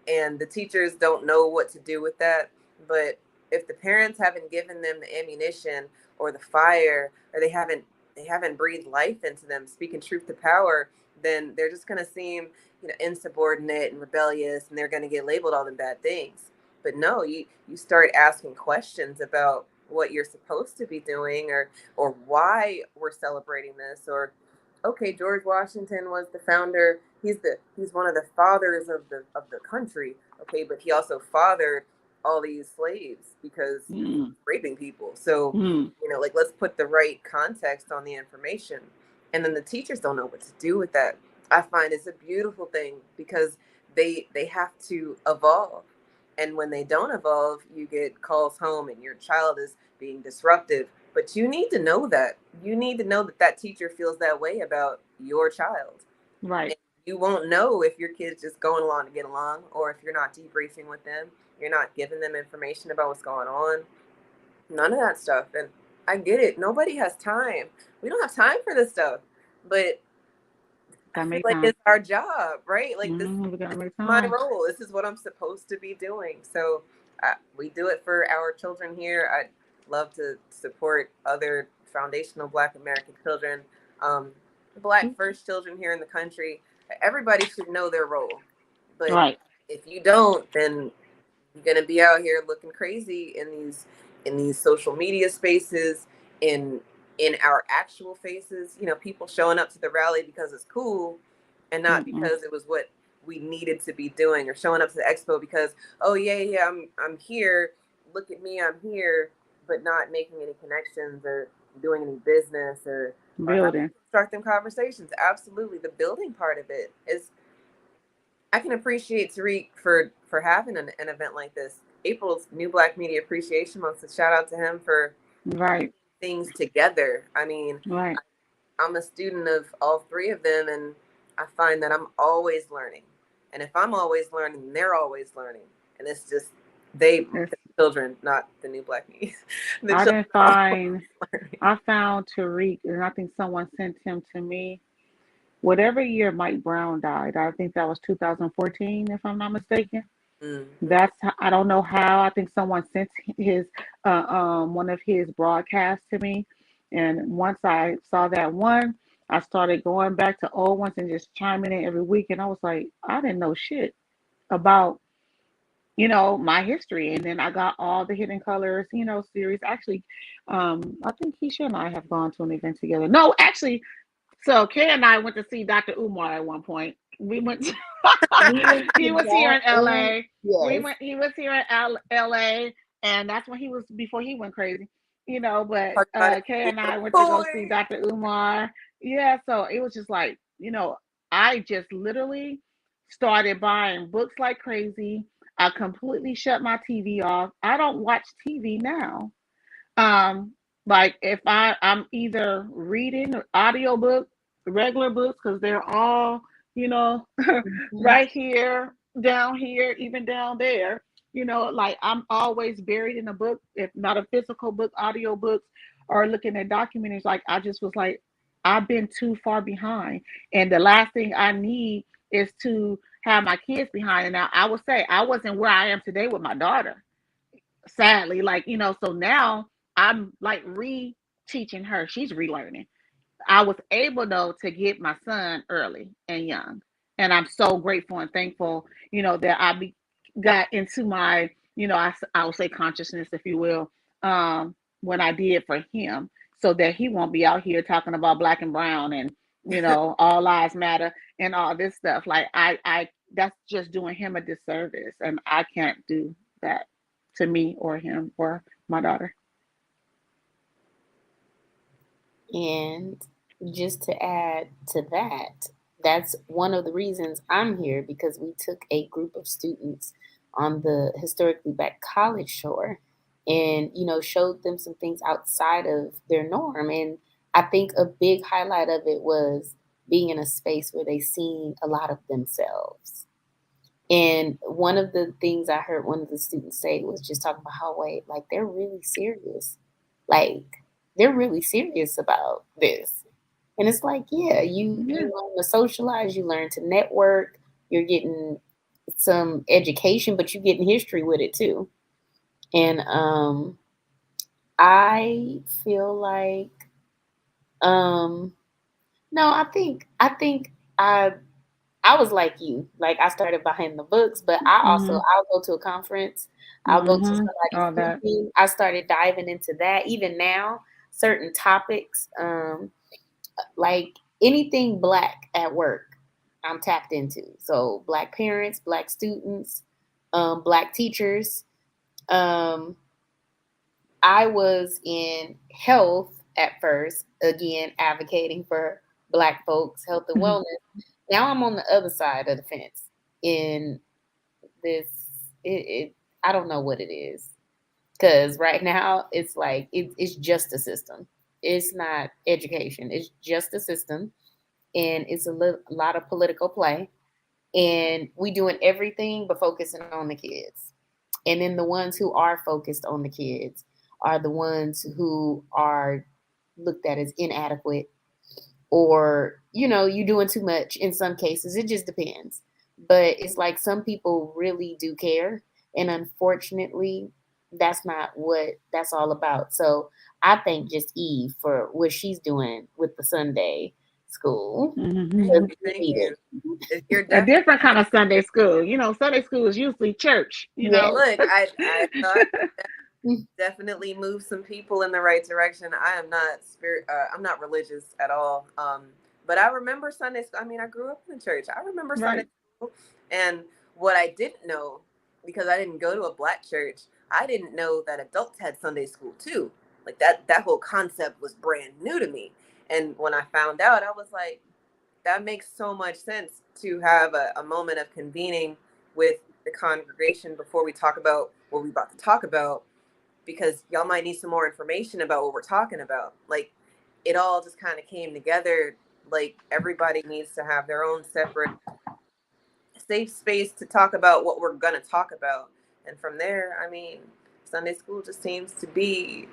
and the teachers don't know what to do with that. But if the parents haven't given them the ammunition or the fire, or they haven't breathed life into them, speaking truth to power, then they're just going to seem, insubordinate and rebellious, and they're going to get labeled all the bad things. But no, you start asking questions about what you're supposed to be doing, or why we're celebrating this, or okay, George Washington was the founder. He's one of the fathers of the country. Okay, but he also fathered all these slaves because he was raping people. So let's put the right context on the information, and then the teachers don't know what to do with that. I find it's a beautiful thing because they have to evolve. And when they don't evolve, you get calls home and your child is being disruptive. But you need to know that. You need to know that teacher feels that way about your child. Right. And you won't know if your kid's just going along to get along, or if you're not debriefing with them, you're not giving them information about what's going on. None of that stuff. And I get it. Nobody has time. We don't have time for this stuff. But I feel like it's our job, right? Like this is my role. This is what I'm supposed to be doing. So we do it for our children here. I'd love to support other foundational Black American children, Black first children here in the country. Everybody should know their role. But if you don't, then you're gonna be out here looking crazy in these social media spaces, in our actual faces, people showing up to the rally because it's cool and not because it was what we needed to be doing, or showing up to the expo because, oh yeah, I'm here, look at me, I'm here, but not making any connections or doing any business or building constructive conversations. Absolutely. The building part of it is, I can appreciate Tariq for having an event like this. April's New Black Media Appreciation Month, so shout out to him for things together. I mean, I'm a student of all three of them, and I find that I'm always learning. And if I'm always learning, they're always learning. And it's just the children, not the New Black Media. I found Tariq, and I think someone sent him to me. Whatever year Mike Brown died, I think that was 2014, if I'm not mistaken. I don't know how. I think someone sent his one of his broadcasts to me, and once I saw that one, I started going back to old ones and just chiming in every week. And I was like, I didn't know shit about my history. And then I got all the Hidden Colors series. Actually, I think Keisha and I have gone to an event together. No, actually. So Kay and I went to see Dr. Umar at one point. We went. He was here in LA. Yes. He was here in LA, and that's when before he went crazy. But Kay and I went to go see Dr. Umar. Yeah, so it was just like, I just literally started buying books like crazy. I completely shut my TV off. I don't watch TV now. Like if I'm either reading audiobook, regular books, because they're all, right here, down here, even down there, like I'm always buried in a book, if not a physical book, audio books, or looking at documentaries. Like I just was like, I've been too far behind. And the last thing I need is to have my kids behind. And now I would say I wasn't where I am today with my daughter, sadly. Like, so now I'm like re-teaching her. She's relearning. I was able though to get my son early and young, and I'm so grateful and thankful, that got into my, I would say consciousness, if you will, when I did for him, so that he won't be out here talking about black and brown and all lives matter and all this stuff. Like I that's just doing him a disservice, and I can't do that to me or him or my daughter. And just to add to that, that's one of the reasons I'm here, because we took a group of students on the historically black college shore and, showed them some things outside of their norm. And I think a big highlight of it was being in a space where they seen a lot of themselves. And one of the things I heard one of the students say was just talking about how, like, they're really serious. Like, they're really serious about this. And it's like, yeah, you learn to socialize, you learn to network, you're getting some education, but you're getting history with it too. And I feel like no, I was like you. Like, I started behind the books, but I'll go to a conference. I'll go to somebody's speaking. I started diving into that. Even now, certain topics, like anything black at work, I'm tapped into. So black parents, black students, black teachers. I was in health at first, again, advocating for black folks' health and wellness. Now I'm on the other side of the fence in this. I don't know what it is, because right now it's like it's just a system. It's not education. It's just a system, and it's a lot of political play. And we doing everything but focusing on the kids. And then the ones who are focused on the kids are the ones who are looked at as inadequate, or you doing too much. In some cases, it just depends, but it's like some people really do care, and unfortunately that's not what that's all about. So I thank just Eve for what she's doing with the Sunday school. Thank you. A different kind of Sunday school. Sunday school is usually church. Look, I thought definitely move some people in the right direction. I am not I'm not religious at all. But I remember Sunday school. I mean, I grew up in the church. I remember Sunday school. And what I didn't know, because I didn't go to a black church, I didn't know that adults had Sunday school too. Like that whole concept was brand new to me. And when I found out, I was like, that makes so much sense to have a moment of convening with the congregation before we talk about what we're about to talk about, because y'all might need some more information about what we're talking about. Like, it all just kind of came together. Like, everybody needs to have their own separate safe space to talk about what we're going to talk about. And from there, I mean, Sunday school just seems to be,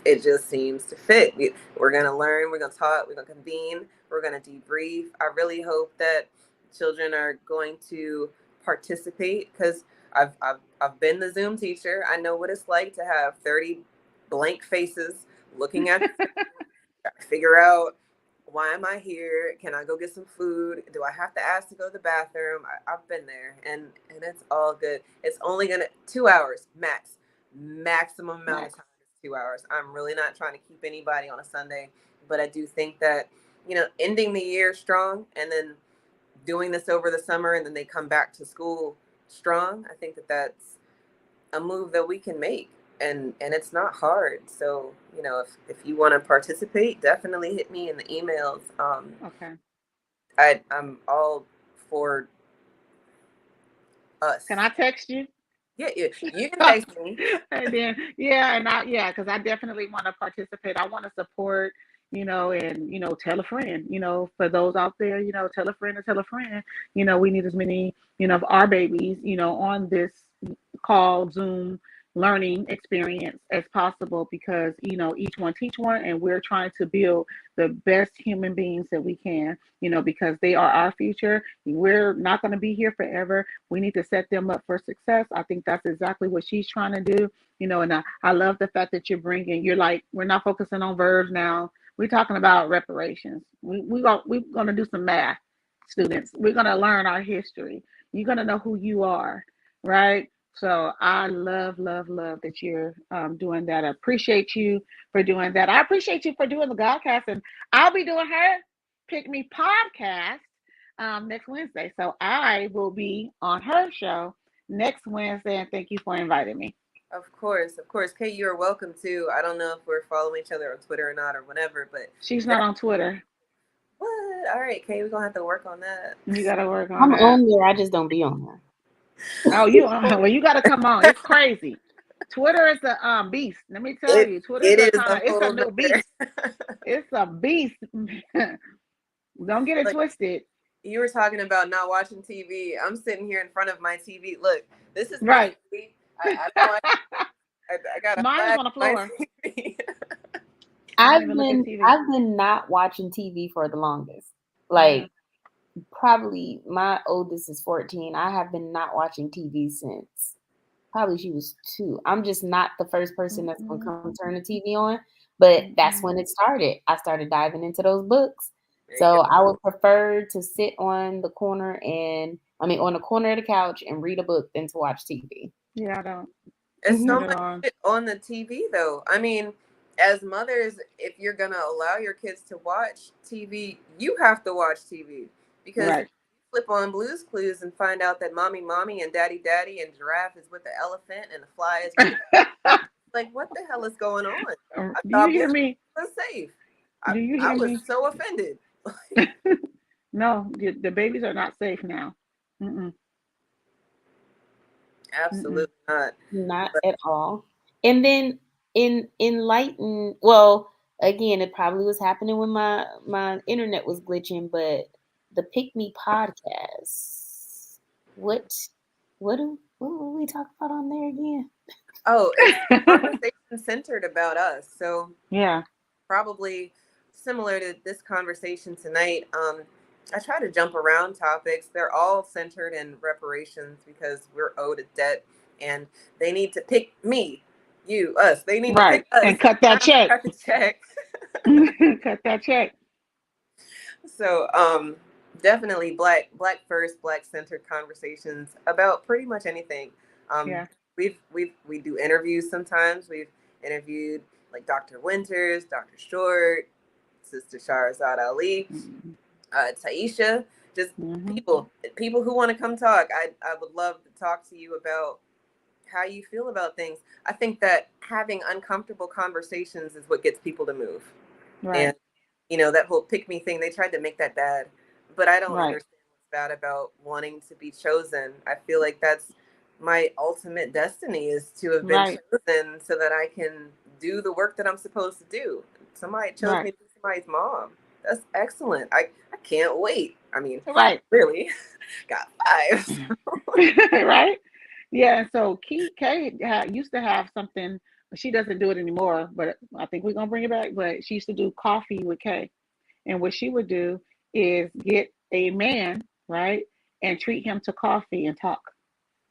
it just seems to fit. We're going to learn, we're going to talk, we're going to convene, we're going to debrief. I really hope that children are going to participate, because I've been the Zoom teacher. I know what it's like to have 30 blank faces looking at the figure out, why am I here? Can I go get some food? Do I have to ask to go to the bathroom? I've been there, and it's all good. It's only 2 hours maximum amount of time is 2 hours. I'm really not trying to keep anybody on a Sunday, but I do think that, ending the year strong and then doing this over the summer, and then they come back to school strong, I think that that's a move that we can make, and it's not hard. So if you want to participate, definitely hit me in the emails. Okay. I'm all for us. Can I text you? Yeah, you can text me. And then because I definitely want to participate. I want to support, and tell a friend, for those out there, tell a friend and tell a friend. We need as many, of our babies, on this call, Zoom learning experience as possible, because each one teach one, and we're trying to build the best human beings that we can, because they are our future. We're not going to be here forever. We need to set them up for success. I think that's exactly what she's trying to do, and I love the fact that you're like, we're not focusing on verbs now, We're talking about reparations. We're gonna do some math, students. We're gonna learn our history. You're gonna know who you are, right? So I love, love, love that you're doing that. I appreciate you for doing that. I appreciate you for doing the Godcast, and I'll be doing her Pick Me podcast next Wednesday. So I will be on her show next Wednesday, and thank you for inviting me. Of course. Kate, you're welcome too. I don't know if we're following each other on Twitter or not or whatever, but she's not on Twitter. What? All right, Kate, we're gonna have to work on that. You gotta work on I'm that. on there, I just don't be on there. Oh, well, you gotta come on. It's crazy. Twitter is a beast. Let me tell you, Twitter is it's a new beast. It's a beast. Don't get it twisted. You were talking about not watching TV. I'm sitting here in front of my TV. Look, this is right. I got mine is on the floor. I've been not watching TV for the longest. Like probably my oldest is 14. I have been not watching TV since probably she was 2. I'm just not the first person that's gonna come turn the TV on. But that's when it started. I started diving into those books. So I would prefer to sit on the corner on the corner of the couch and read a book than to watch TV. Yeah, I don't. It's so much on the TV though. I mean, as mothers, if you're gonna allow your kids to watch TV, you have to watch TV because if you flip on Blue's Clues and find out that mommy and daddy and giraffe is with the elephant and the fly is with the like, what the hell is going on? Do you hear me? Was safe. Do you hear me? I was so offended. No, the babies are not safe now. Absolutely not at all. And then enlighten. Well, again, it probably was happening when my internet was glitching. But the Pick Me podcast. What will we talk about on there again? Oh, it's a conversation centered about us. So yeah, probably similar to this conversation tonight. I try to jump around topics. They're all centered in reparations because we're owed a debt and they need to pick me, you, us. They need to pick us and cut that check. Cut the check. Cut that check. So definitely black first, black centered conversations about pretty much anything. We do interviews sometimes. We've interviewed like Dr. Winters, Dr. Short, Sister Shahrazad Ali, Taisha, just people who want to come talk. I would love to talk to you about how you feel about things. I think that having uncomfortable conversations is what gets people to move. And that whole pick me thing, they tried to make that bad, but I don't understand what's bad about wanting to be chosen. I feel like that's my ultimate destiny, is to have been chosen so that I can do the work that I'm supposed to do. Somebody chose me to be somebody's mom. That's excellent. I can't wait. I mean, really got 5. Right? Yeah. So Kay used to have something. She doesn't do it anymore, but I think we're gonna bring it back. But she used to do coffee with Kay, and what she would do is get a man, right, and treat him to coffee and talk.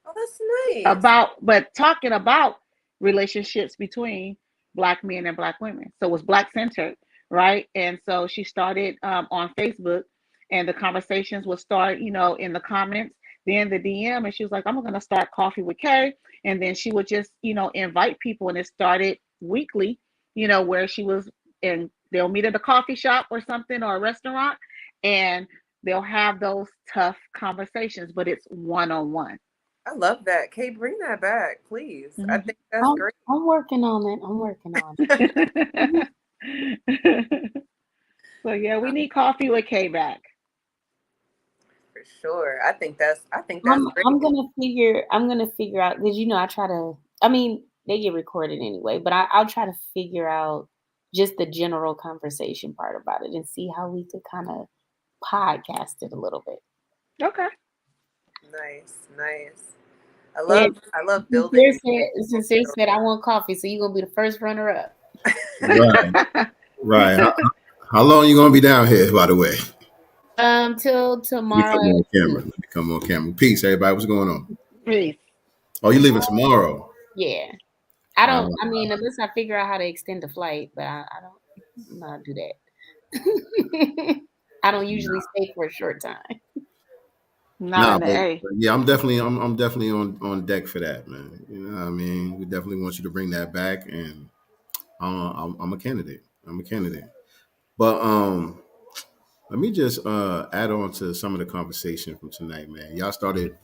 Oh, that's nice. But talking about relationships between Black men and Black women. So it was Black centered, right? And so she started on Facebook, and the conversations would start, in the comments, then the DM, and she was like, I'm going to start Coffee with Kay. And then she would just, invite people, and it started weekly, where she was, and they'll meet at a coffee shop or something, or a restaurant, and they'll have those tough conversations, but it's one-on-one. I love that. Kay, bring that back, please. I think that's great. I'm working on it. So yeah, we need Coffee with Kay back. For sure. I think that's great. I'm gonna figure out, because they get recorded anyway, but I'll try to figure out just the general conversation part about it and see how we could kind of podcast it a little bit. Okay. Nice. I love building. Sincere said, I want coffee, so you're gonna be the first runner up. Right. How long are you gonna be down here, by the way? Till tomorrow. Let me come on camera. Peace, everybody. What's going on? Peace. Oh, you leaving tomorrow? Yeah. I don't. Unless I figure out how to extend the flight, but I don't. not do that. I don't usually stay for a short time. Not in the A. But yeah, I'm definitely on deck for that, man. You know what I mean? We definitely want you to bring that back, and I'm a candidate. I'm a candidate. But let me just add on to some of the conversation from tonight, man. Y'all started,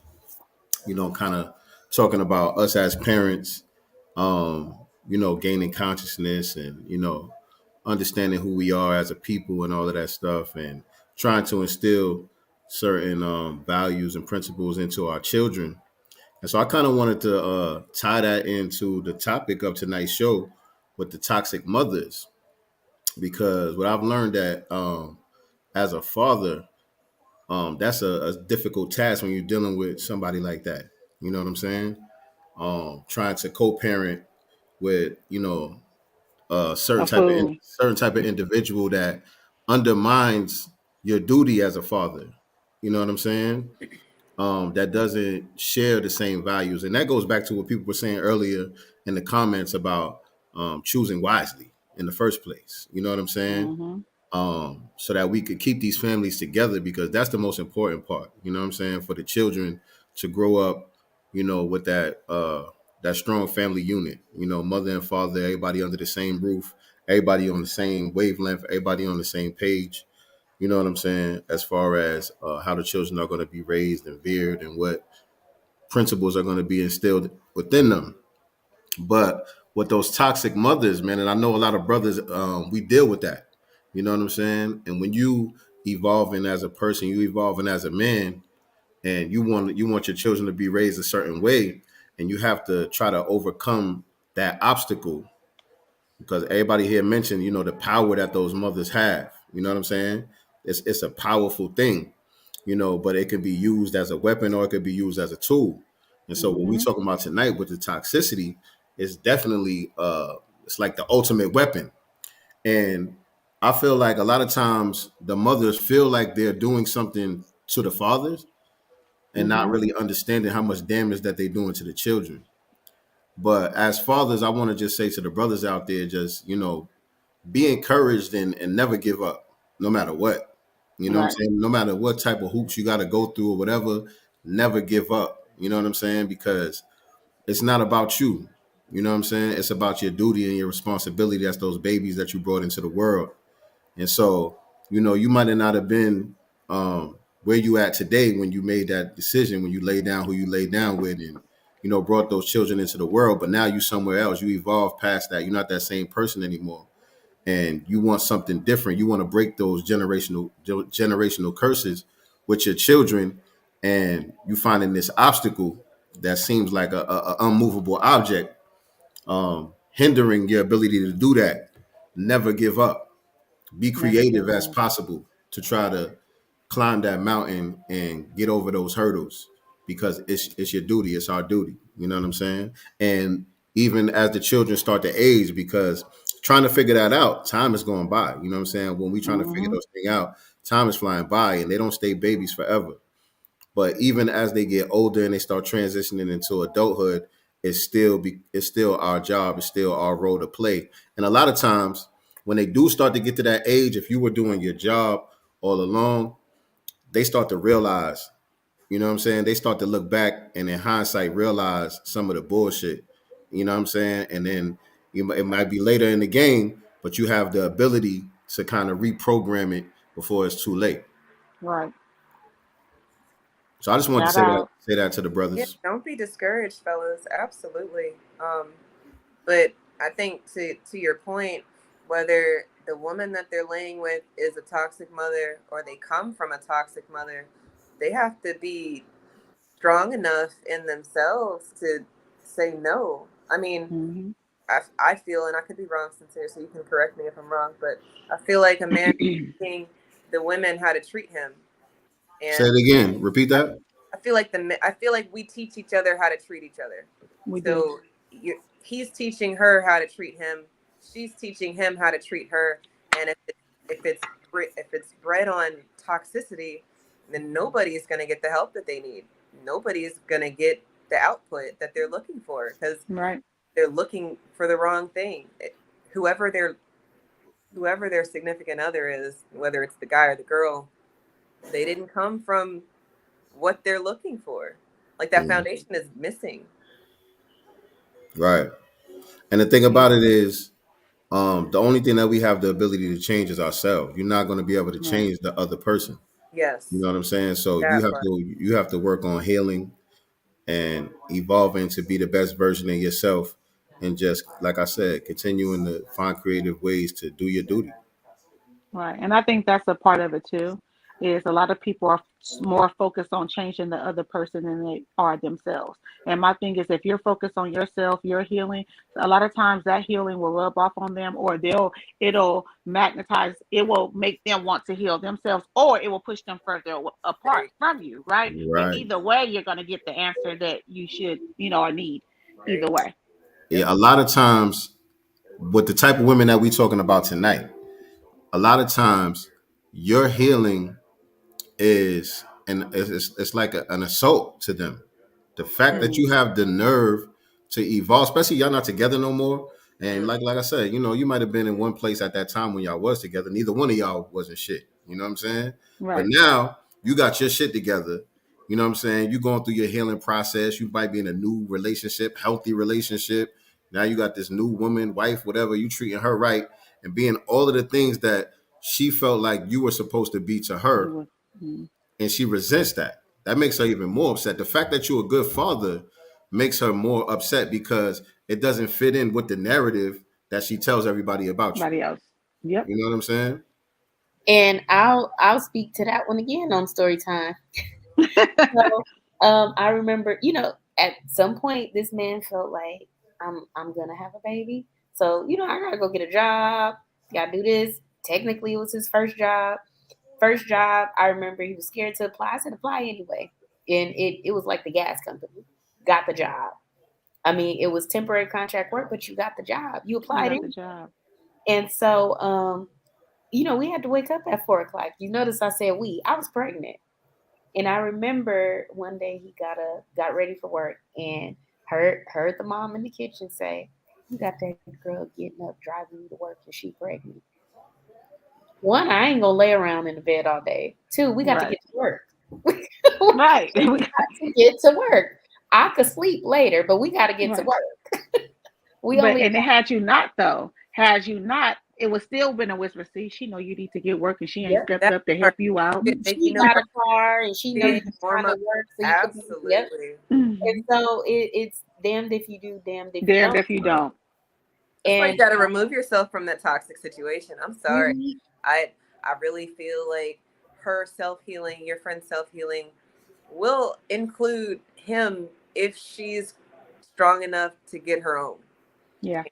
kind of talking about us as parents, gaining consciousness and, understanding who we are as a people and all of that stuff and trying to instill certain values and principles into our children. And so I kind of wanted to tie that into the topic of tonight's show with the toxic mothers, because what I've learned that as a father, that's a difficult task when you're dealing with somebody like that. You know what I'm saying? Trying to co-parent with A fool. certain type of individual that undermines your duty as a father. You know what I'm saying? That doesn't share the same values, and that goes back to what people were saying earlier in the comments about choosing wisely in the first place. You know what I'm saying? Mm-hmm. So that we could keep these families together, because that's the most important part. You know what I'm saying? For the children to grow up, with that strong family unit. Mother and father, everybody under the same roof, everybody on the same wavelength, everybody on the same page. You know what I'm saying? As far as how the children are going to be raised and veered and what principles are going to be instilled within them. But with those toxic mothers, man, and I know a lot of brothers, we deal with that. You know what I'm saying? And when you evolving as a person, you evolving as a man, and you want your children to be raised a certain way, and you have to try to overcome that obstacle, because everybody here mentioned, the power that those mothers have. You know what I'm saying? It's a powerful thing, but it can be used as a weapon or it could be used as a tool. And so what we Mm-hmm. talking about tonight with the toxicity is definitely it's like the ultimate weapon. And I feel like a lot of times the mothers feel like they're doing something to the fathers and not Mm-hmm. really understanding how much damage that they're doing to the children. But as fathers, I want to just say to the brothers out there, just, be encouraged and never give up, no matter what. You know what I'm Right. saying? No matter what type of hoops you got to go through or whatever, never give up. You know what I'm saying? Because it's not about you. You know what I'm saying? It's about your duty and your responsibility. That's those babies that you brought into the world. And so, you might not have been where you at today when you made that decision, when you laid down who you laid down with and, brought those children into the world. But now you somewhere else. You evolved past that. You're not that same person anymore, and you want something different. You want to break those generational curses with your children, and you finding this obstacle that seems like a unmovable object, hindering your ability to do that. Never give up. Be Never creative give as up. possible to try to climb that mountain and get over those hurdles, because it's your duty. It's our duty. You know what I'm saying? And even as the children start to age, because trying to figure that out, time is going by. You know what I'm saying? When we trying to figure Mm-hmm. those things out, time is flying by, and they don't stay babies forever. But even as they get older and they start transitioning into adulthood, it's still our job. It's still our role to play. And a lot of times when they do start to get to that age, if you were doing your job all along, they start to realize, you know what I'm saying? They start to look back and in hindsight realize some of the bullshit. You know what I'm saying? And then it might be later in the game, but you have the ability to kind of reprogram it before it's too late. Right. So I just want to Shout out. say that to the Yeah, brothers. don't be discouraged, fellas. Absolutely. But I think to your point, whether the woman that they're laying with is a toxic mother or they come from a toxic mother, they have to be strong enough in themselves to say no. I mean, Mm-hmm. I feel, and I could be wrong, Sincere, so you can correct me if I'm wrong, but I feel like a man teaching the women how to treat him, Say and it again. Repeat that. I feel like we teach each other how to treat each other. We do. So he's teaching her how to treat him. She's teaching him how to treat her. And if it's bred on toxicity, then nobody is going to get the help that they need. Nobody is going to get the output that they're looking for, because Right. they're looking for the wrong thing. Whoever they're whoever their significant other is, whether it's the guy or the girl, they didn't come from what they're looking for. Like that foundation is missing. Right. And the thing about it is, the only thing that we have the ability to change is ourselves. You're not going to be able to change the other person. Yes. You know what I'm saying? So That you have to work on healing and evolving to be the best version of yourself, and just like I said, continuing to find creative ways to do your duty. Right. And I think that's a part of it too, is a lot of people are more focused on changing the other person than they are themselves. And my thing is, if you're focused on yourself, your healing, a lot of times that healing will rub off on them, or it'll magnetize, it will make them want to heal themselves, or it will push them further apart from you, right? But Right. either way, you're going to get the answer that you should, or need either way. Yeah. A lot of times with the type of women that we talking about tonight, a lot of times your healing is, and it's like an assault to them. The fact that you have the nerve to evolve, especially y'all not together no more. And like I said, you might have been in one place at that time when y'all was together. Neither one of y'all wasn't shit. You know what I'm saying? Right. But now you got your shit together. You know what I'm saying? You going through your healing process. You might be in a new relationship, healthy relationship. Now you got this new woman, wife, whatever. You treating her right and being all of the things that she felt like you were supposed to be to her, and she resents that. That makes her even more upset. The fact that you're a good father makes her more upset because it doesn't fit in with the narrative that she tells everybody about you. Everybody else. Yep. You know what I'm saying? And I'll speak to that one again on story time. So, I remember, at some point this man felt like I'm gonna have a baby. So, I gotta go get a job, gotta do this. Technically it was his first job. First job, I remember he was scared to apply. I said apply anyway. And it was like the gas company. Got the job. I mean, it was temporary contract work, but you got the job. You applied You got in. the job. And so we had to wake up at 4:00. You notice I said I was pregnant. And I remember one day he got ready for work and heard the mom in the kitchen say, "You got that girl getting up, driving you to work, and she pregnant." One, I ain't gonna lay around in the bed all day. Two, we got to get to work. Right. We got to get to work. I could sleep later, but we got to get to work. And had you not, it would still been a whisper. See, she know you need to get work, and she ain't stepped up to help you out. She got a car, and she knows you're trying to work. So absolutely. And so it's damned if you do, damned if you don't. And you got to remove yourself from that toxic situation. I'm sorry. I really feel like her self-healing, your friend's self-healing, will include him if she's strong enough to get her own. Yeah.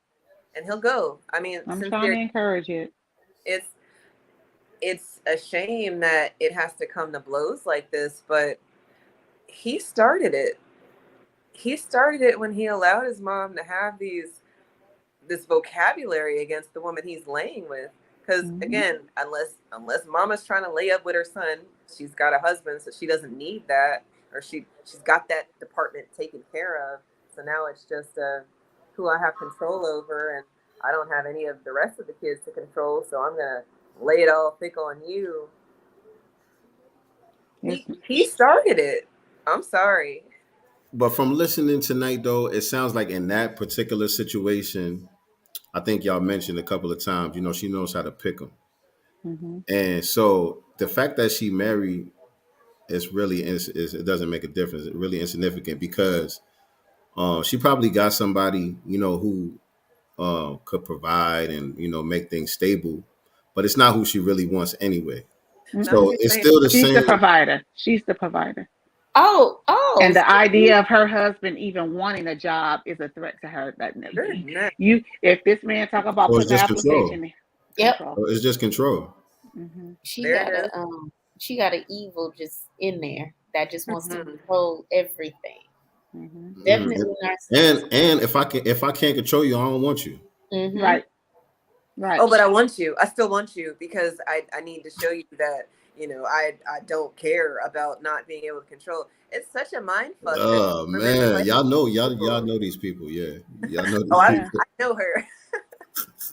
And he'll go. I mean, I'm trying to encourage it. It's a shame that it has to come to blows like this, but he started it. He started it when he allowed his mom to have this vocabulary against the woman he's laying with. Because again, unless mama's trying to lay up with her son, she's got a husband, so she doesn't need that, or she's got that department taken care of. So now it's just who I have control over, and I don't have any of the rest of the kids to control. So I'm gonna lay it all thick on you. He started it. I'm sorry. But from listening tonight, though, it sounds like in that particular situation, I think y'all mentioned a couple of times, she knows how to pick them. And so the fact that she married is really, it doesn't make a difference. It's really insignificant because she probably got somebody, who could provide and, make things stable, but it's not who she really wants anyway. So it's still the same. She's the provider. She's the provider. Oh. And the idea of her husband even wanting a job is a threat to her. If this man talk about putting the application, it's just control. She got an evil just in there that just wants to control everything. Definitely narcissistic. And if I can't control you, I don't want you. Right. Oh, but I want you. I still want you because I need to show you that I don't care about not being able to control. It's such a mind fuck. Oh man, y'all know these people, yeah. Y'all know these people. I know her.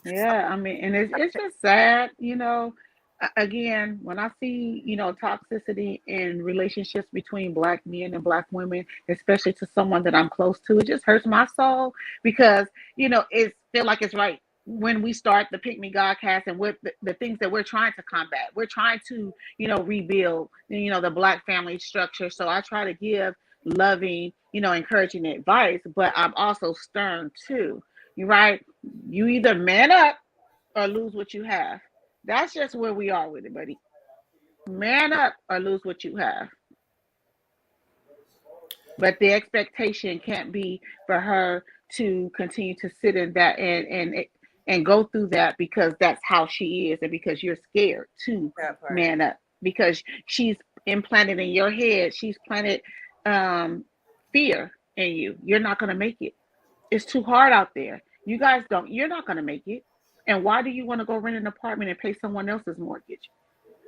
Yeah, I mean, and it's just sad, Again, when I see, toxicity in relationships between black men and black women, especially to someone that I'm close to, it just hurts my soul because, it feel like it's right when we start the Pick Me Godcast and with the things that we're trying to combat. We're trying to, rebuild, the black family structure. So I try to give loving, encouraging advice, but I'm also stern too. You're right. You either man up or lose what you have. That's just where we are with it, buddy. Man up or lose what you have. But the expectation can't be for her to continue to sit in that and go through that because that's how she is and because you're scared to man up because she's implanted in your head. She's planted fear in you. You're not going to make it. It's too hard out there. You're not going to make it. And why do you want to go rent an apartment and pay someone else's mortgage?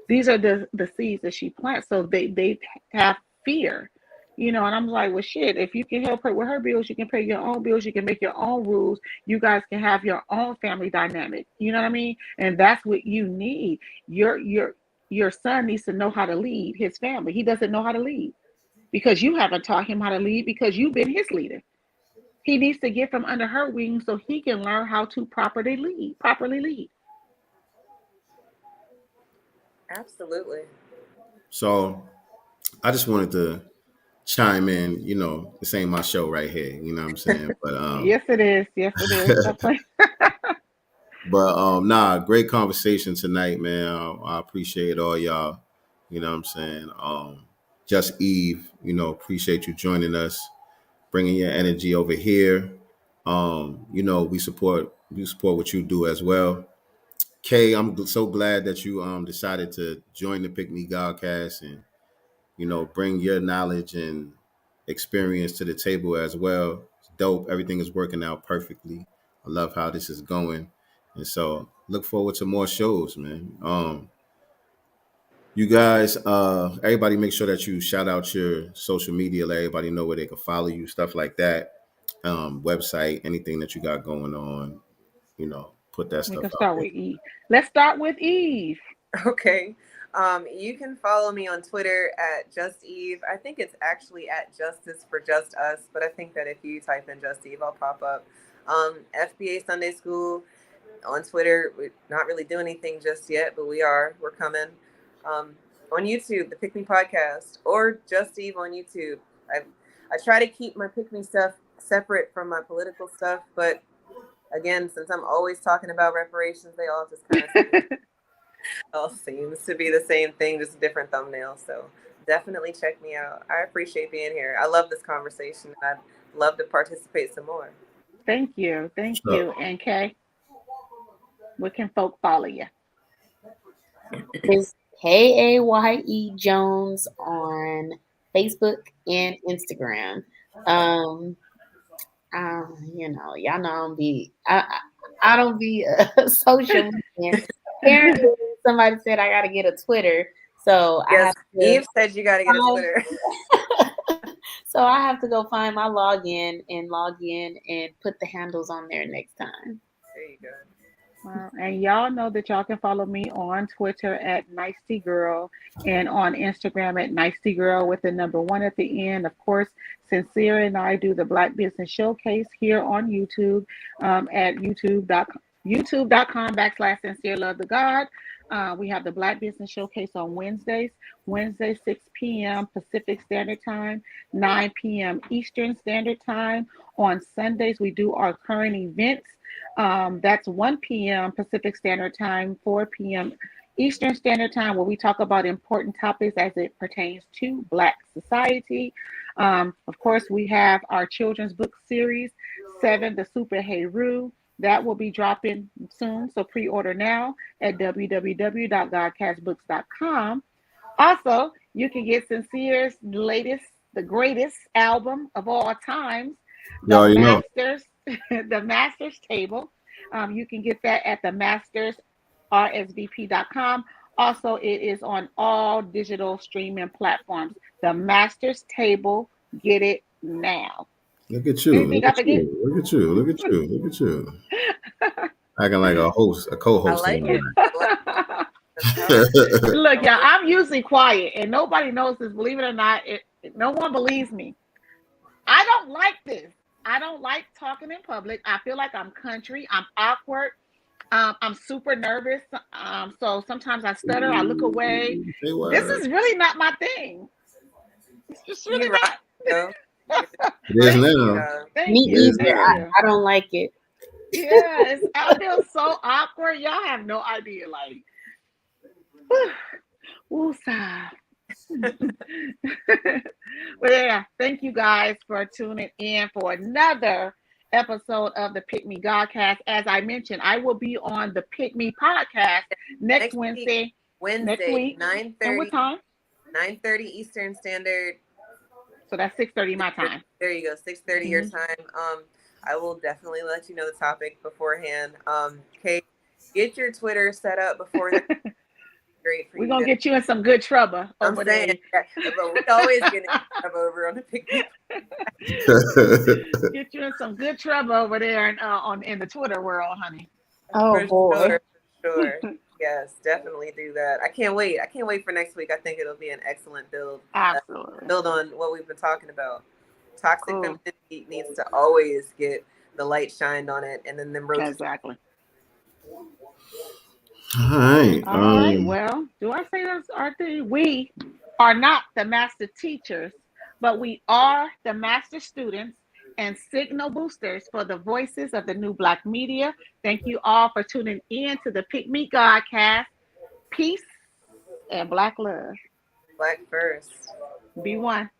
These are the seeds that she plants. So they have fear, and I'm like, well, shit, if you can help her with her bills, you can pay your own bills, you can make your own rules, you guys can have your own family dynamic. You know what I mean? And that's what you need. Your son needs to know how to lead his family. He doesn't know how to lead because you haven't taught him how to lead because you've been his leader. He needs to get from under her wing so he can learn how to properly lead. Absolutely. So I just wanted to chime in, this ain't my show right here, you know what I'm saying? But yes it is. Yes it is. Stop playing. but great conversation tonight, man. I appreciate all y'all, you know what I'm saying? Just Eve, appreciate you joining us, bringing your energy over here. We support what you do as well. Kay, I'm so glad that you decided to join the Pick Me Godcast and bring your knowledge and experience to the table as well. It's dope. Everything is working out perfectly. I love how this is going, and so look forward to more shows, man. You guys, everybody, make sure that you shout out your social media. Let everybody know where they can follow you, stuff like that. Website, anything that you got going on, put that We stuff can out start there. with Eve. Let's start with Eve. Okay. You can follow me on Twitter at Just Eve. I think it's actually at Justice for Just Us, but I think that if you type in Just Eve, I'll pop up. FBA Sunday School on Twitter. We're not really doing anything just yet, but we're coming. On YouTube, the Pick Me Podcast, or Just Eve on YouTube. I try to keep my Pick Me stuff separate from my political stuff, but again, since I'm always talking about reparations, they all just kind of all seems to be the same thing, just a different thumbnail. So definitely check me out. I appreciate being here. I love this conversation. I'd love to participate some more. Thank you. Thank you. And Kay, where can folk follow you? It's KAYE Jones on Facebook and Instagram. Y'all know I don't be social media. Apparently, somebody said I got to get a Twitter, so yes, Eve said you got to get a Twitter. So I have to go find my login and put the handles on there next time. There you go. And y'all know that y'all can follow me on Twitter at Nicety Girl and on Instagram at Nicety Girl with the number 1 at the end. Of course, Sincere and I do the Black Business Showcase here on YouTube at youtube.com/Sincere Love the God. We have the Black Business Showcase on Wednesday 6 p.m. Pacific Standard Time, 9 p.m. Eastern Standard Time. On Sundays, we do our current events. That's 1 p.m. Pacific Standard Time, 4 p.m. Eastern Standard Time, where we talk about important topics as it pertains to Black society. Of course, we have our children's book series, 7, The Super Heru. That will be dropping soon, so pre-order now at www.godcastbooks.com. Also, you can get Sincere's latest, the greatest album of all times, The Masters, The Masters Table. You can get that at the mastersrsvp.com. Also, it is on all digital streaming platforms. The Masters Table, get it now. Look at you. Look at you. Look at you. Look at you. Look at you. Acting like a host, a co-host. I like it. Look, y'all, I'm usually quiet and nobody knows this. Believe it or not, no one believes me. I don't like this. I don't like talking in public. I feel like I'm country. I'm awkward. I'm super nervous. So sometimes I stutter. I look away. This is really not my thing. It's just really not. It is now. Me either. I don't like it. Yes, I feel so awkward. Y'all have no idea. Like, woosah. But yeah, thank you guys for tuning in for another episode of the Pick Me GODcast. As I mentioned, I will be on the Pick Me podcast next Wednesday. Next week. 9:30. And what time? 9:30 Eastern Standard. So that's 6:30 my time. There you go, 6:30 your time. I will definitely let you know the topic beforehand. Kate, get your Twitter set up before that. Great for We're gonna get you in some good trouble. I'm saying, but we always get in trouble over on the Pick Me. Get you in some good trouble over there in the Twitter world, honey. Oh boy. Sure. Yes, definitely do that. I can't wait. I can't wait for next week. I think it'll be an excellent build. Absolutely. Build on what we've been talking about. Toxic femininity needs to always get the light shined on it, and then roaches. Exactly. All right. All right. Well, do I say this, Arthur? We are not the master teachers, but we are the master students and signal boosters for the voices of the new Black media. Thank you all for tuning in to the Pick Me GODcast. Peace and Black love. Black first. Be one.